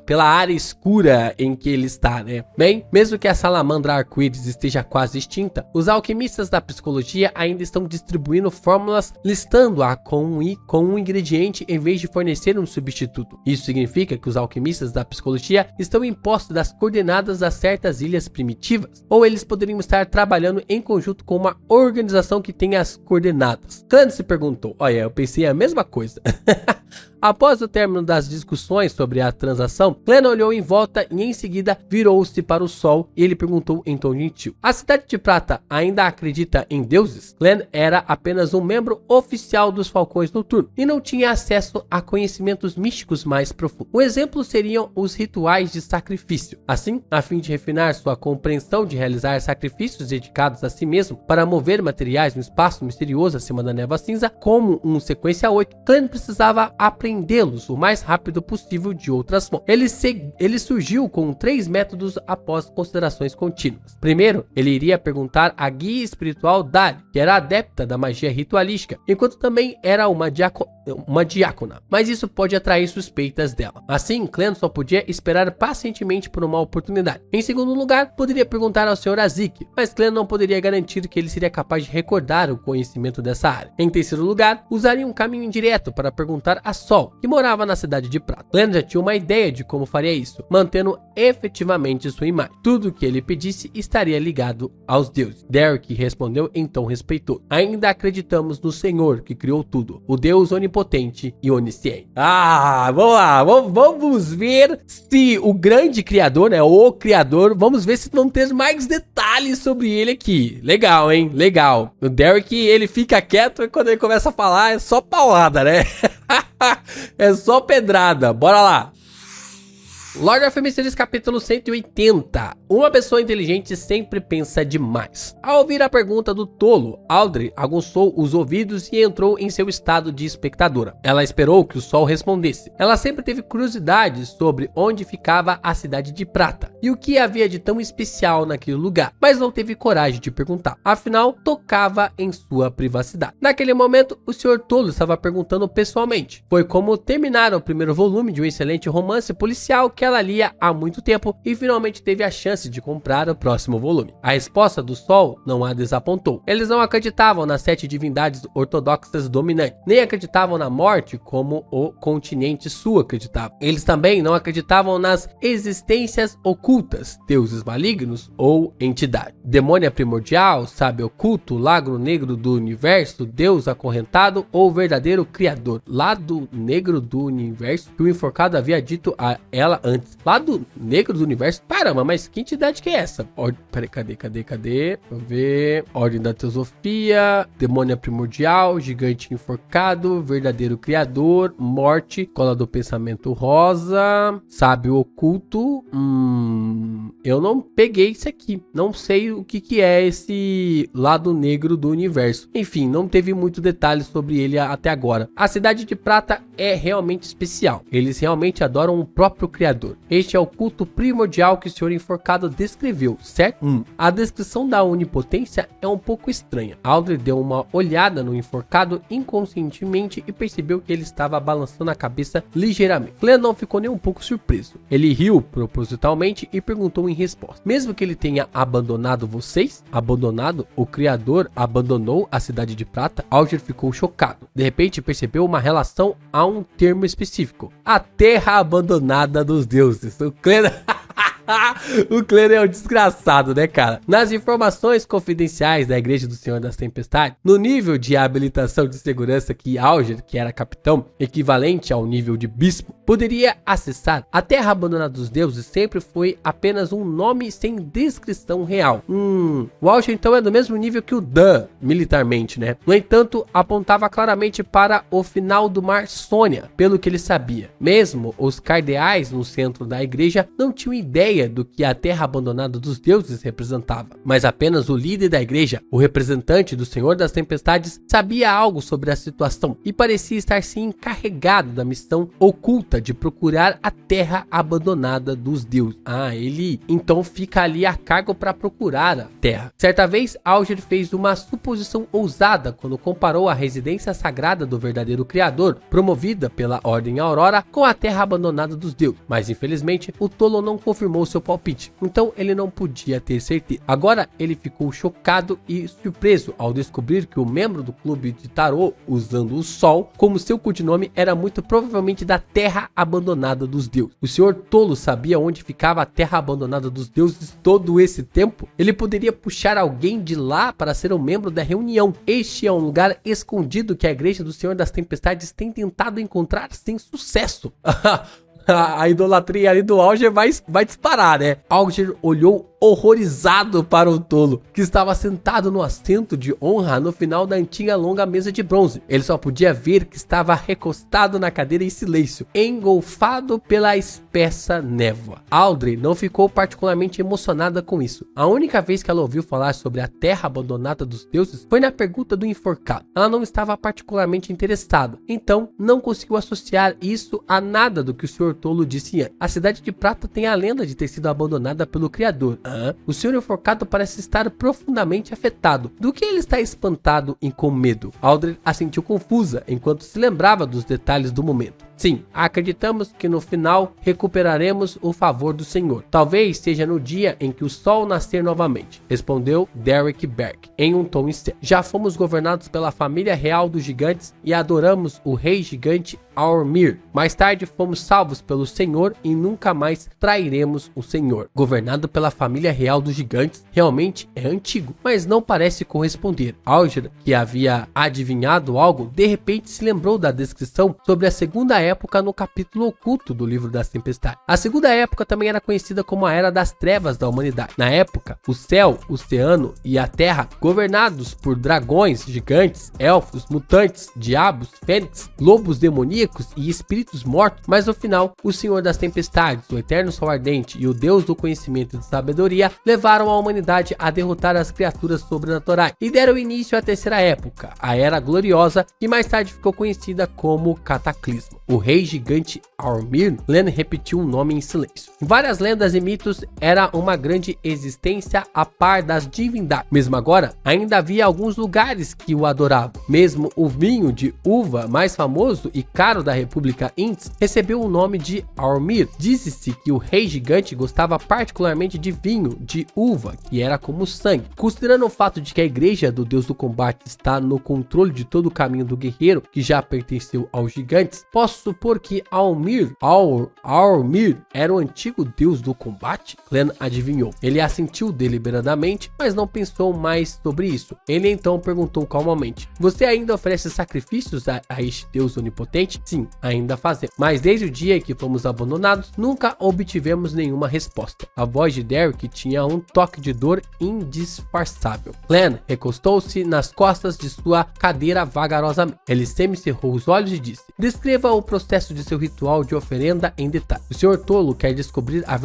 pela área escura em que ele está, né? Bem, mesmo que a salamandra arco-íris esteja quase extinta, os alquimistas da psicologia ainda estão distribuindo fórmulas listando-a com um ingrediente em vez de fornecer um substituto. Isso significa que os alquimistas da psicologia estão impostos das coordenadas a certas ilhas primitivas, ou eles poderiam estar trabalhando em conjunto com uma organização que tenha as coordenadas. Glenn se perguntou. Olha, eu pensei a mesma coisa. Após o término das discussões sobre a transação, Glenn olhou em volta e em seguida virou-se para o sol e ele perguntou em tom gentil: a Cidade de Prata ainda acredita em deuses? Glenn era apenas um membro oficial dos Falcões Noturnos e não tinha acesso a conhecimentos místicos mais profundos. Um exemplo seriam os rituais de sacrifício. Assim, a fim de refinar sua compreensão de realizar sacrifícios dedicados a si mesmo para mover materiais no espaço misterioso acima da névoa cinza, como um sequência 8, Glenn precisava aprendê-los o mais rápido possível de outras fontes. Ele surgiu com 3 métodos após considerações contínuas. Primeiro, ele iria perguntar à guia espiritual Dari, que era adepta da magia ritualística, enquanto também era uma diácona, mas isso pode atrair suspeitas dela. Assim, Glenn só podia esperar pacientemente por uma oportunidade. Em segundo lugar, poderia perguntar ao Sr. Azik, mas Glenn não poderia garantir que ele seria capaz de recordar o conhecimento dessa área. Em terceiro lugar, usaria um caminho indireto para perguntar a Sol, Sol, que morava na cidade de Prata. Glenn já tinha uma ideia de como faria isso, mantendo efetivamente sua imagem. Tudo que ele pedisse estaria ligado aos deuses. Derek respondeu em tom respeitoso: ainda acreditamos no Senhor que criou tudo, o Deus onipotente e onisciente. Vamos lá, vamos ver se o grande criador, né, o criador, vamos ver se vão ter mais detalhes sobre ele aqui. Legal, hein? Legal. O Derek, ele fica quieto e quando ele começa a falar é só paulada, né? É só pedrada. Bora lá. Lord of Mysteries capítulo 180. Uma pessoa inteligente sempre pensa demais. Ao ouvir a pergunta do tolo, Audrey aguçou os ouvidos e entrou em seu estado de espectadora. Ela esperou que o Sol respondesse. Ela sempre teve curiosidade sobre onde ficava a cidade de Prata e o que havia de tão especial naquele lugar, mas não teve coragem de perguntar. Afinal, tocava em sua privacidade. Naquele momento, o Sr. Tolo estava perguntando pessoalmente. Foi como terminar o primeiro volume de um excelente romance policial que ela lia há muito tempo e finalmente teve a chance de comprar o próximo volume. A resposta do Sol não a desapontou. Eles não acreditavam nas 7 divindades ortodoxas dominantes, nem acreditavam na morte como o continente sul acreditava. Eles também não acreditavam nas existências ocultas, deuses malignos ou entidades. Demônia primordial, sábio oculto, lado negro do universo, Deus acorrentado ou verdadeiro criador. Lado negro do universo que o enforcado havia dito a ela antes. Lado negro do universo? Caramba, mas que entidade que é essa? Peraí, cadê? Vamos ver. Ordem da Teosofia, Demônia primordial, Gigante enforcado, Verdadeiro criador, Morte, Cola do pensamento rosa, Sábio oculto. Eu não peguei isso aqui. Não sei o que é esse lado negro do universo. Enfim, não teve muito detalhes sobre ele até agora. A cidade de Prata é realmente especial. Eles realmente adoram o próprio criador. Este é o culto primordial que o Senhor Enforcado descreveu, certo? A descrição da onipotência é um pouco estranha. Audrey deu uma olhada no Enforcado inconscientemente e percebeu que ele estava balançando a cabeça ligeiramente. Glenn não ficou nem um pouco surpreso. Ele riu propositalmente e perguntou em resposta: mesmo que ele tenha abandonado vocês? Abandonado? O Criador abandonou a cidade de Prata? Audrey ficou chocado. De repente percebeu uma relação a um termo específico: a terra abandonada dos deuses. O Glenn é um desgraçado, né, cara? Nas informações confidenciais da Igreja do Senhor das Tempestades, no nível de habilitação de segurança que Alger, que era capitão, equivalente ao nível de bispo, poderia acessar, a Terra Abandonada dos Deuses sempre foi apenas um nome sem descrição real. O Alger então é do mesmo nível que o Dan, militarmente, né? No entanto, apontava claramente para o final do Mar Sônia, pelo que ele sabia. Mesmo os cardeais no centro da igreja não tinham ideia do que a Terra Abandonada dos Deuses representava, mas apenas o líder da igreja, o representante do Senhor das Tempestades, sabia algo sobre a situação e parecia estar se encarregado da missão oculta de procurar a Terra Abandonada dos Deuses. Ele então fica ali a cargo para procurar a Terra. Certa vez, Alger fez uma suposição ousada quando comparou a residência sagrada do verdadeiro Criador, promovida pela Ordem Aurora, com a Terra Abandonada dos Deuses, mas infelizmente o tolo não confirmou seu palpite, então ele não podia ter certeza. Agora ele ficou chocado e surpreso ao descobrir que o membro do clube de tarô, usando o Sol como seu codinome, era muito provavelmente da Terra Abandonada dos Deuses. O Senhor Tolo sabia onde ficava a Terra Abandonada dos Deuses todo esse tempo? Ele poderia puxar alguém de lá para ser um membro da reunião. Este é um lugar escondido que a Igreja do Senhor das Tempestades tem tentado encontrar sem sucesso. A idolatria ali do Alger vai disparar, né? Alger olhou horrorizado para o tolo, que estava sentado no assento de honra no final da antiga longa mesa de bronze. Ele só podia ver que estava recostado na cadeira em silêncio, engolfado pela espessa névoa. Audrey não ficou particularmente emocionada com isso. A única vez que ela ouviu falar sobre a Terra Abandonada dos Deuses foi na pergunta do Enforcado. Ela não estava particularmente interessada, então não conseguiu associar isso a nada do que o Sr. Tolo disse antes. A cidade de Prata tem a lenda de ter sido abandonada pelo Criador. O Sr. Enforcado parece estar profundamente afetado. Do que ele está espantado e com medo? Audrey a sentiu confusa enquanto se lembrava dos detalhes do momento. Sim, acreditamos que no final recuperaremos o favor do Senhor. Talvez seja no dia em que o sol nascer novamente, respondeu Derek Berg, em um tom sério. Já fomos governados pela família real dos gigantes e adoramos o rei gigante Aurmir. Mais tarde fomos salvos pelo Senhor e nunca mais trairemos o Senhor. Governado pela família real dos gigantes, realmente é antigo, mas não parece corresponder. Alger, que havia adivinhado algo, de repente se lembrou da descrição sobre a segunda época no capítulo oculto do livro das tempestades. A segunda época também era conhecida como a Era das Trevas da humanidade. Na época, o céu, o oceano e a terra, governados por dragões, gigantes, elfos, mutantes, diabos, fênix, lobos demoníacos e espíritos mortos, mas no final, o Senhor das Tempestades, o Eterno Sol Ardente e o Deus do Conhecimento e da Sabedoria levaram a humanidade a derrotar as criaturas sobrenaturais e deram início à terceira época, a Era Gloriosa, que mais tarde ficou conhecida como Cataclismo. O rei gigante Aurmir, Len repetiu o nome em silêncio. Em várias lendas e mitos, era uma grande existência a par das divindades. Mesmo agora, ainda havia alguns lugares que o adoravam. Mesmo o vinho de uva mais famoso e caro da República Índice recebeu o nome de Aurmir. Diz-se que o rei gigante gostava particularmente de vinho de uva, que era como sangue. Considerando o fato de que a igreja do Deus do Combate está no controle de todo o caminho do guerreiro, que já pertenceu aos gigantes, posso supor que Aurmir era o antigo Deus do Combate? Glenn adivinhou. Ele assentiu deliberadamente, mas não pensou mais sobre isso. Ele então perguntou calmamente: você ainda oferece sacrifícios a este Deus onipotente? Sim, ainda fazemos. Mas desde o dia em que fomos abandonados, nunca obtivemos nenhuma resposta. A voz de Derek tinha um toque de dor indisfarçável. Glenn recostou-se nas costas de sua cadeira vagarosamente. Ele semicerrou os olhos e disse: descreva o processo de seu ritual de oferenda em detalhe. O Sr. Tolo quer descobrir a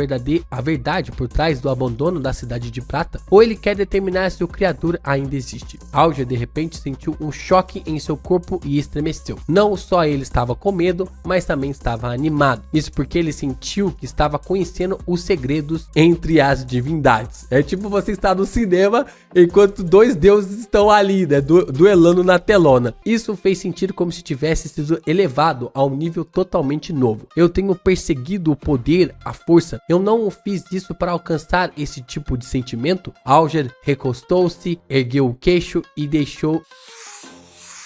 verdade por trás do abandono da Cidade de Prata, ou ele quer determinar se o Criador ainda existe? Alger de repente sentiu um choque em seu corpo e estremeceu. Não só ele estava com medo, mas também estava animado. Isso porque ele sentiu que estava conhecendo os segredos entre as divindades. É tipo você estar no cinema enquanto dois deuses estão ali, né, duelando na telona. Isso fez sentir como se tivesse sido elevado a um nível totalmente novo. Eu tenho perseguido o poder, a força. Eu não fiz isso para alcançar esse tipo de sentimento. Alger recostou-se, ergueu o queixo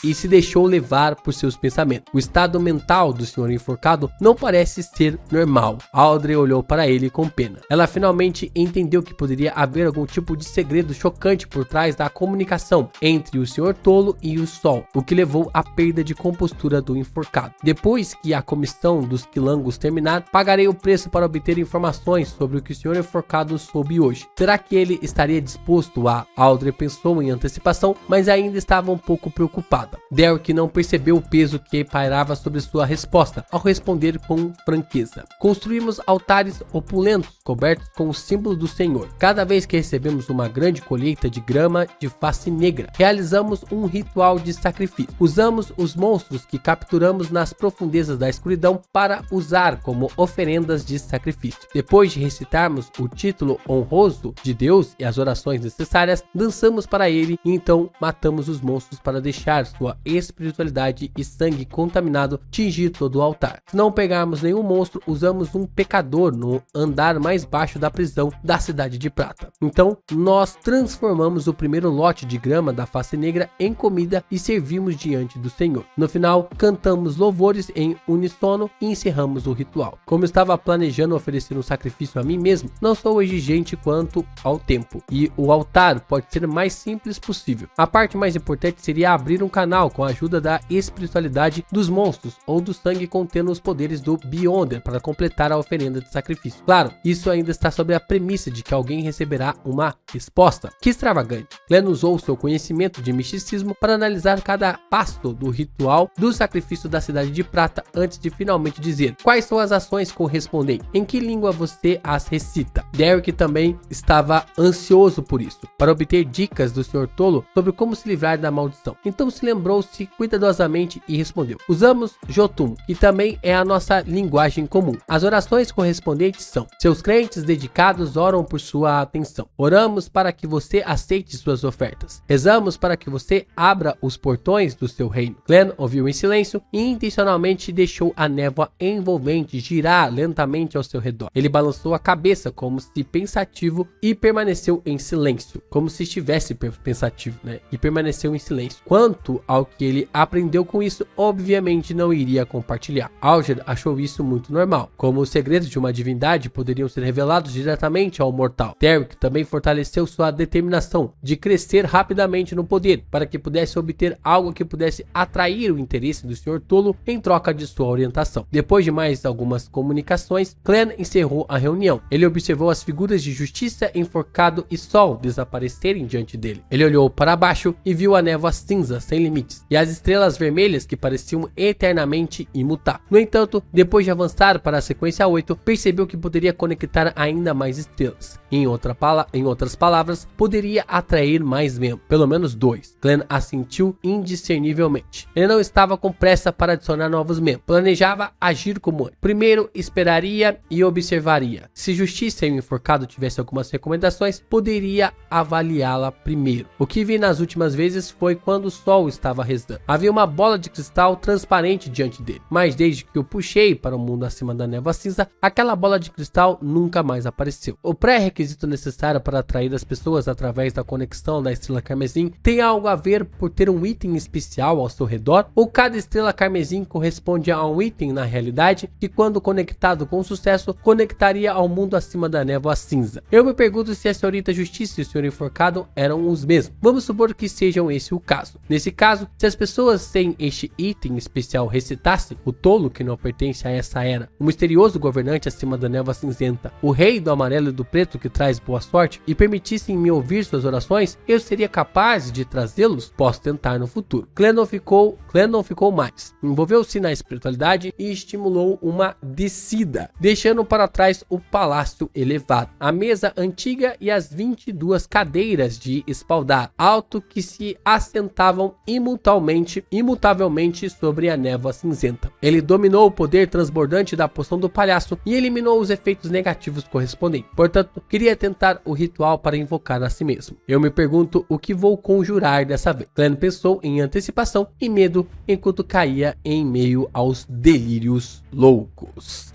e se deixou levar por seus pensamentos. O estado mental do senhor enforcado não parece ser normal. Audrey olhou para ele com pena. Ela finalmente entendeu que poderia haver algum tipo de segredo chocante por trás da comunicação entre o senhor Tolo e o Sol, o que levou à perda de compostura do enforcado. Depois que a comissão dos quilangos terminar, pagarei o preço para obter informações sobre o que o senhor enforcado soube hoje. Será que ele estaria disposto a... Audrey pensou em antecipação, mas ainda estava um pouco preocupado. Derek não percebeu o peso que pairava sobre sua resposta ao responder com franqueza. Construímos altares opulentos, cobertos com o símbolo do Senhor. Cada vez que recebemos uma grande colheita de grama de face negra, realizamos um ritual de sacrifício. Usamos os monstros que capturamos nas profundezas da escuridão para usar como oferendas de sacrifício. Depois de recitarmos o título honroso de Deus e as orações necessárias, dançamos para ele e então matamos os monstros para deixar sua espiritualidade e sangue contaminado tingir todo o altar. Se não pegarmos nenhum monstro, usamos um pecador no andar mais baixo da prisão da Cidade de Prata. Então, nós transformamos o primeiro lote de grama da face negra em comida e servimos diante do Senhor. No final, cantamos louvores em uníssono e encerramos o ritual. Como estava planejando oferecer um sacrifício a mim mesmo, não sou exigente quanto ao tempo, e o altar pode ser o mais simples possível. A parte mais importante seria abrir um canal com a ajuda da espiritualidade dos monstros ou do sangue contendo os poderes do Beyonder para completar a oferenda de sacrifício. Claro, isso ainda está sob a premissa de que alguém receberá uma resposta. Que extravagante! Glenn usou seu conhecimento de misticismo para analisar cada passo do ritual do sacrifício da Cidade de Prata antes de finalmente dizer quais são as ações correspondentes, em que língua você as recita. Derek também estava ansioso por isso, para obter dicas do Sr. Tolo sobre como se livrar da maldição. Então se lembrou-se cuidadosamente e respondeu: usamos Jotun, que também é a nossa linguagem comum. As orações correspondentes são: seus crentes dedicados oram por sua atenção. Oramos para que você aceite suas suas ofertas. Rezamos para que você abra os portões do seu reino. Clan ouviu em silêncio e intencionalmente deixou a névoa envolvente girar lentamente ao seu redor. Ele balançou a cabeça como se pensativo e permaneceu em silêncio, como se estivesse pensativo, né? E permaneceu em silêncio. Quanto ao que ele aprendeu com isso, obviamente não iria compartilhar. Alger achou isso muito normal, como os segredos de uma divindade poderiam ser revelados diretamente ao mortal. Derrick também fortaleceu sua determinação de crescer rapidamente no poder, para que pudesse obter algo que pudesse atrair o interesse do Sr. Tolo em troca de sua orientação. Depois de mais algumas comunicações, Clan encerrou a reunião. Ele observou as figuras de Justiça, Enforcado e Sol desaparecerem diante dele. Ele olhou para baixo e viu a névoa cinza sem limites e as estrelas vermelhas que pareciam eternamente imutáveis. No entanto, depois de avançar para a sequência 8, percebeu que poderia conectar ainda mais estrelas. Em outras palavras, poderia atrair mais membros, pelo menos 2. Clan assentiu indiscernivelmente. Ele não estava com pressa para adicionar novos membros. Planejava agir como antes. Primeiro, esperaria e observaria. Se Justiça e o Enforcado tivessem algumas recomendações, poderia avaliá-la primeiro. O que vi nas últimas vezes foi quando o Sol estava rezando. Havia uma bola de cristal transparente diante dele, mas desde que o puxei para o mundo acima da névoa cinza, aquela bola de cristal nunca mais apareceu. O pré-requisito necessário para atrair as pessoas através da conexão da estrela carmesim tem algo a ver por ter um item especial ao seu redor, ou cada estrela carmesim corresponde a um item na realidade que, quando conectado com sucesso, conectaria ao mundo acima da névoa cinza. Eu me pergunto se a senhorita Justiça e o senhor Enforcado eram os mesmos. Vamos supor que sejam esse o caso. Nesse caso, se as pessoas sem este item especial recitassem o Tolo que não pertence a essa era, o misterioso governante acima da névoa cinzenta, o rei do amarelo e do preto que traz boa sorte, e permitissem me ouvir suas orações, eu seria capaz de trazê-los? Posso tentar no futuro. Clan não ficou mais. Envolveu-se na espiritualidade e estimulou uma descida, deixando para trás o palácio elevado, a mesa antiga e as 22 cadeiras de espaldar alto que se assentavam imutavelmente sobre a névoa cinzenta. Ele dominou o poder transbordante da poção do palhaço e eliminou os efeitos negativos correspondentes. Portanto, queria tentar o ritual para invocar a si mesmo. Eu me pergunto o que vou conjurar dessa vez. Clan pensou em antecipação e medo enquanto caía em meio aos delírios loucos.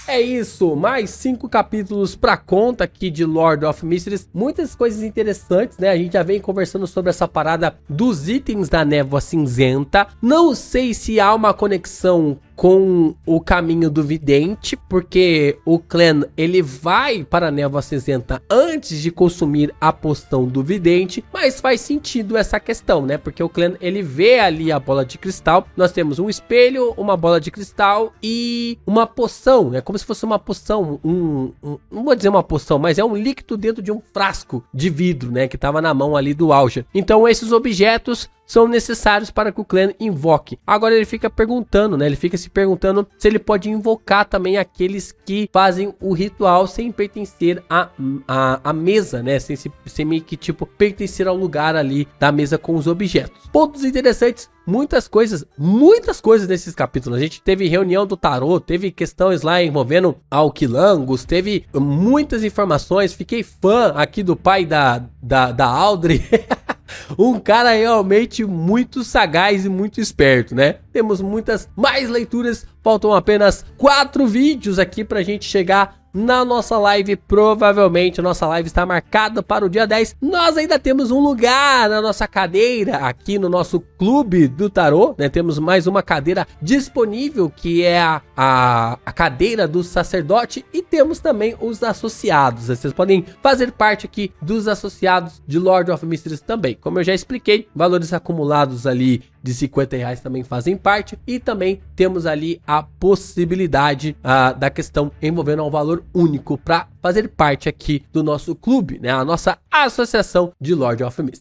É isso, mais 5 capítulos pra conta aqui de Lord of Mysteries, muitas coisas interessantes, né? A gente já vem conversando sobre essa parada dos itens da névoa cinzenta. Não sei se há uma conexão com o caminho do vidente, porque o Clan, ele vai para a névoa cinzenta antes de consumir a poção do vidente, mas faz sentido essa questão, né? Porque o Clan, ele vê ali a bola de cristal, nós temos um espelho, uma bola de cristal e uma poção, né? Como se fosse uma poção, não vou dizer uma poção, mas é um líquido dentro de um frasco de vidro, né? Que tava na mão ali do Alger. Então esses objetos são necessários para que o Clan invoque. Agora ele fica perguntando, né? Ele fica se perguntando se ele pode invocar também aqueles que fazem o ritual sem pertencer à mesa, né? Sem meio que tipo pertencer ao lugar ali da mesa com os objetos. Pontos interessantes. Muitas coisas nesses capítulos. A gente teve reunião do tarô, teve questões lá envolvendo Alquilangos, teve muitas informações. Fiquei fã aqui do pai da Audrey. Um cara realmente muito sagaz e muito esperto, né? Temos muitas mais leituras. Faltam apenas 4 vídeos aqui pra gente chegar na nossa live. Provavelmente a nossa live está marcada para o dia 10. Nós ainda temos um lugar na nossa cadeira aqui no nosso clube do tarô, né? Temos mais uma cadeira disponível, que é a cadeira do sacerdote, e temos também os associados. Vocês podem fazer parte aqui dos associados de Lord of Mysteries também. Como eu já expliquei, valores acumulados ali de R$50 também fazem parte, e também temos ali a possibilidade da questão envolvendo um valor único para fazer parte aqui do nosso clube, né? A nossa associação de Lord of Mysteries.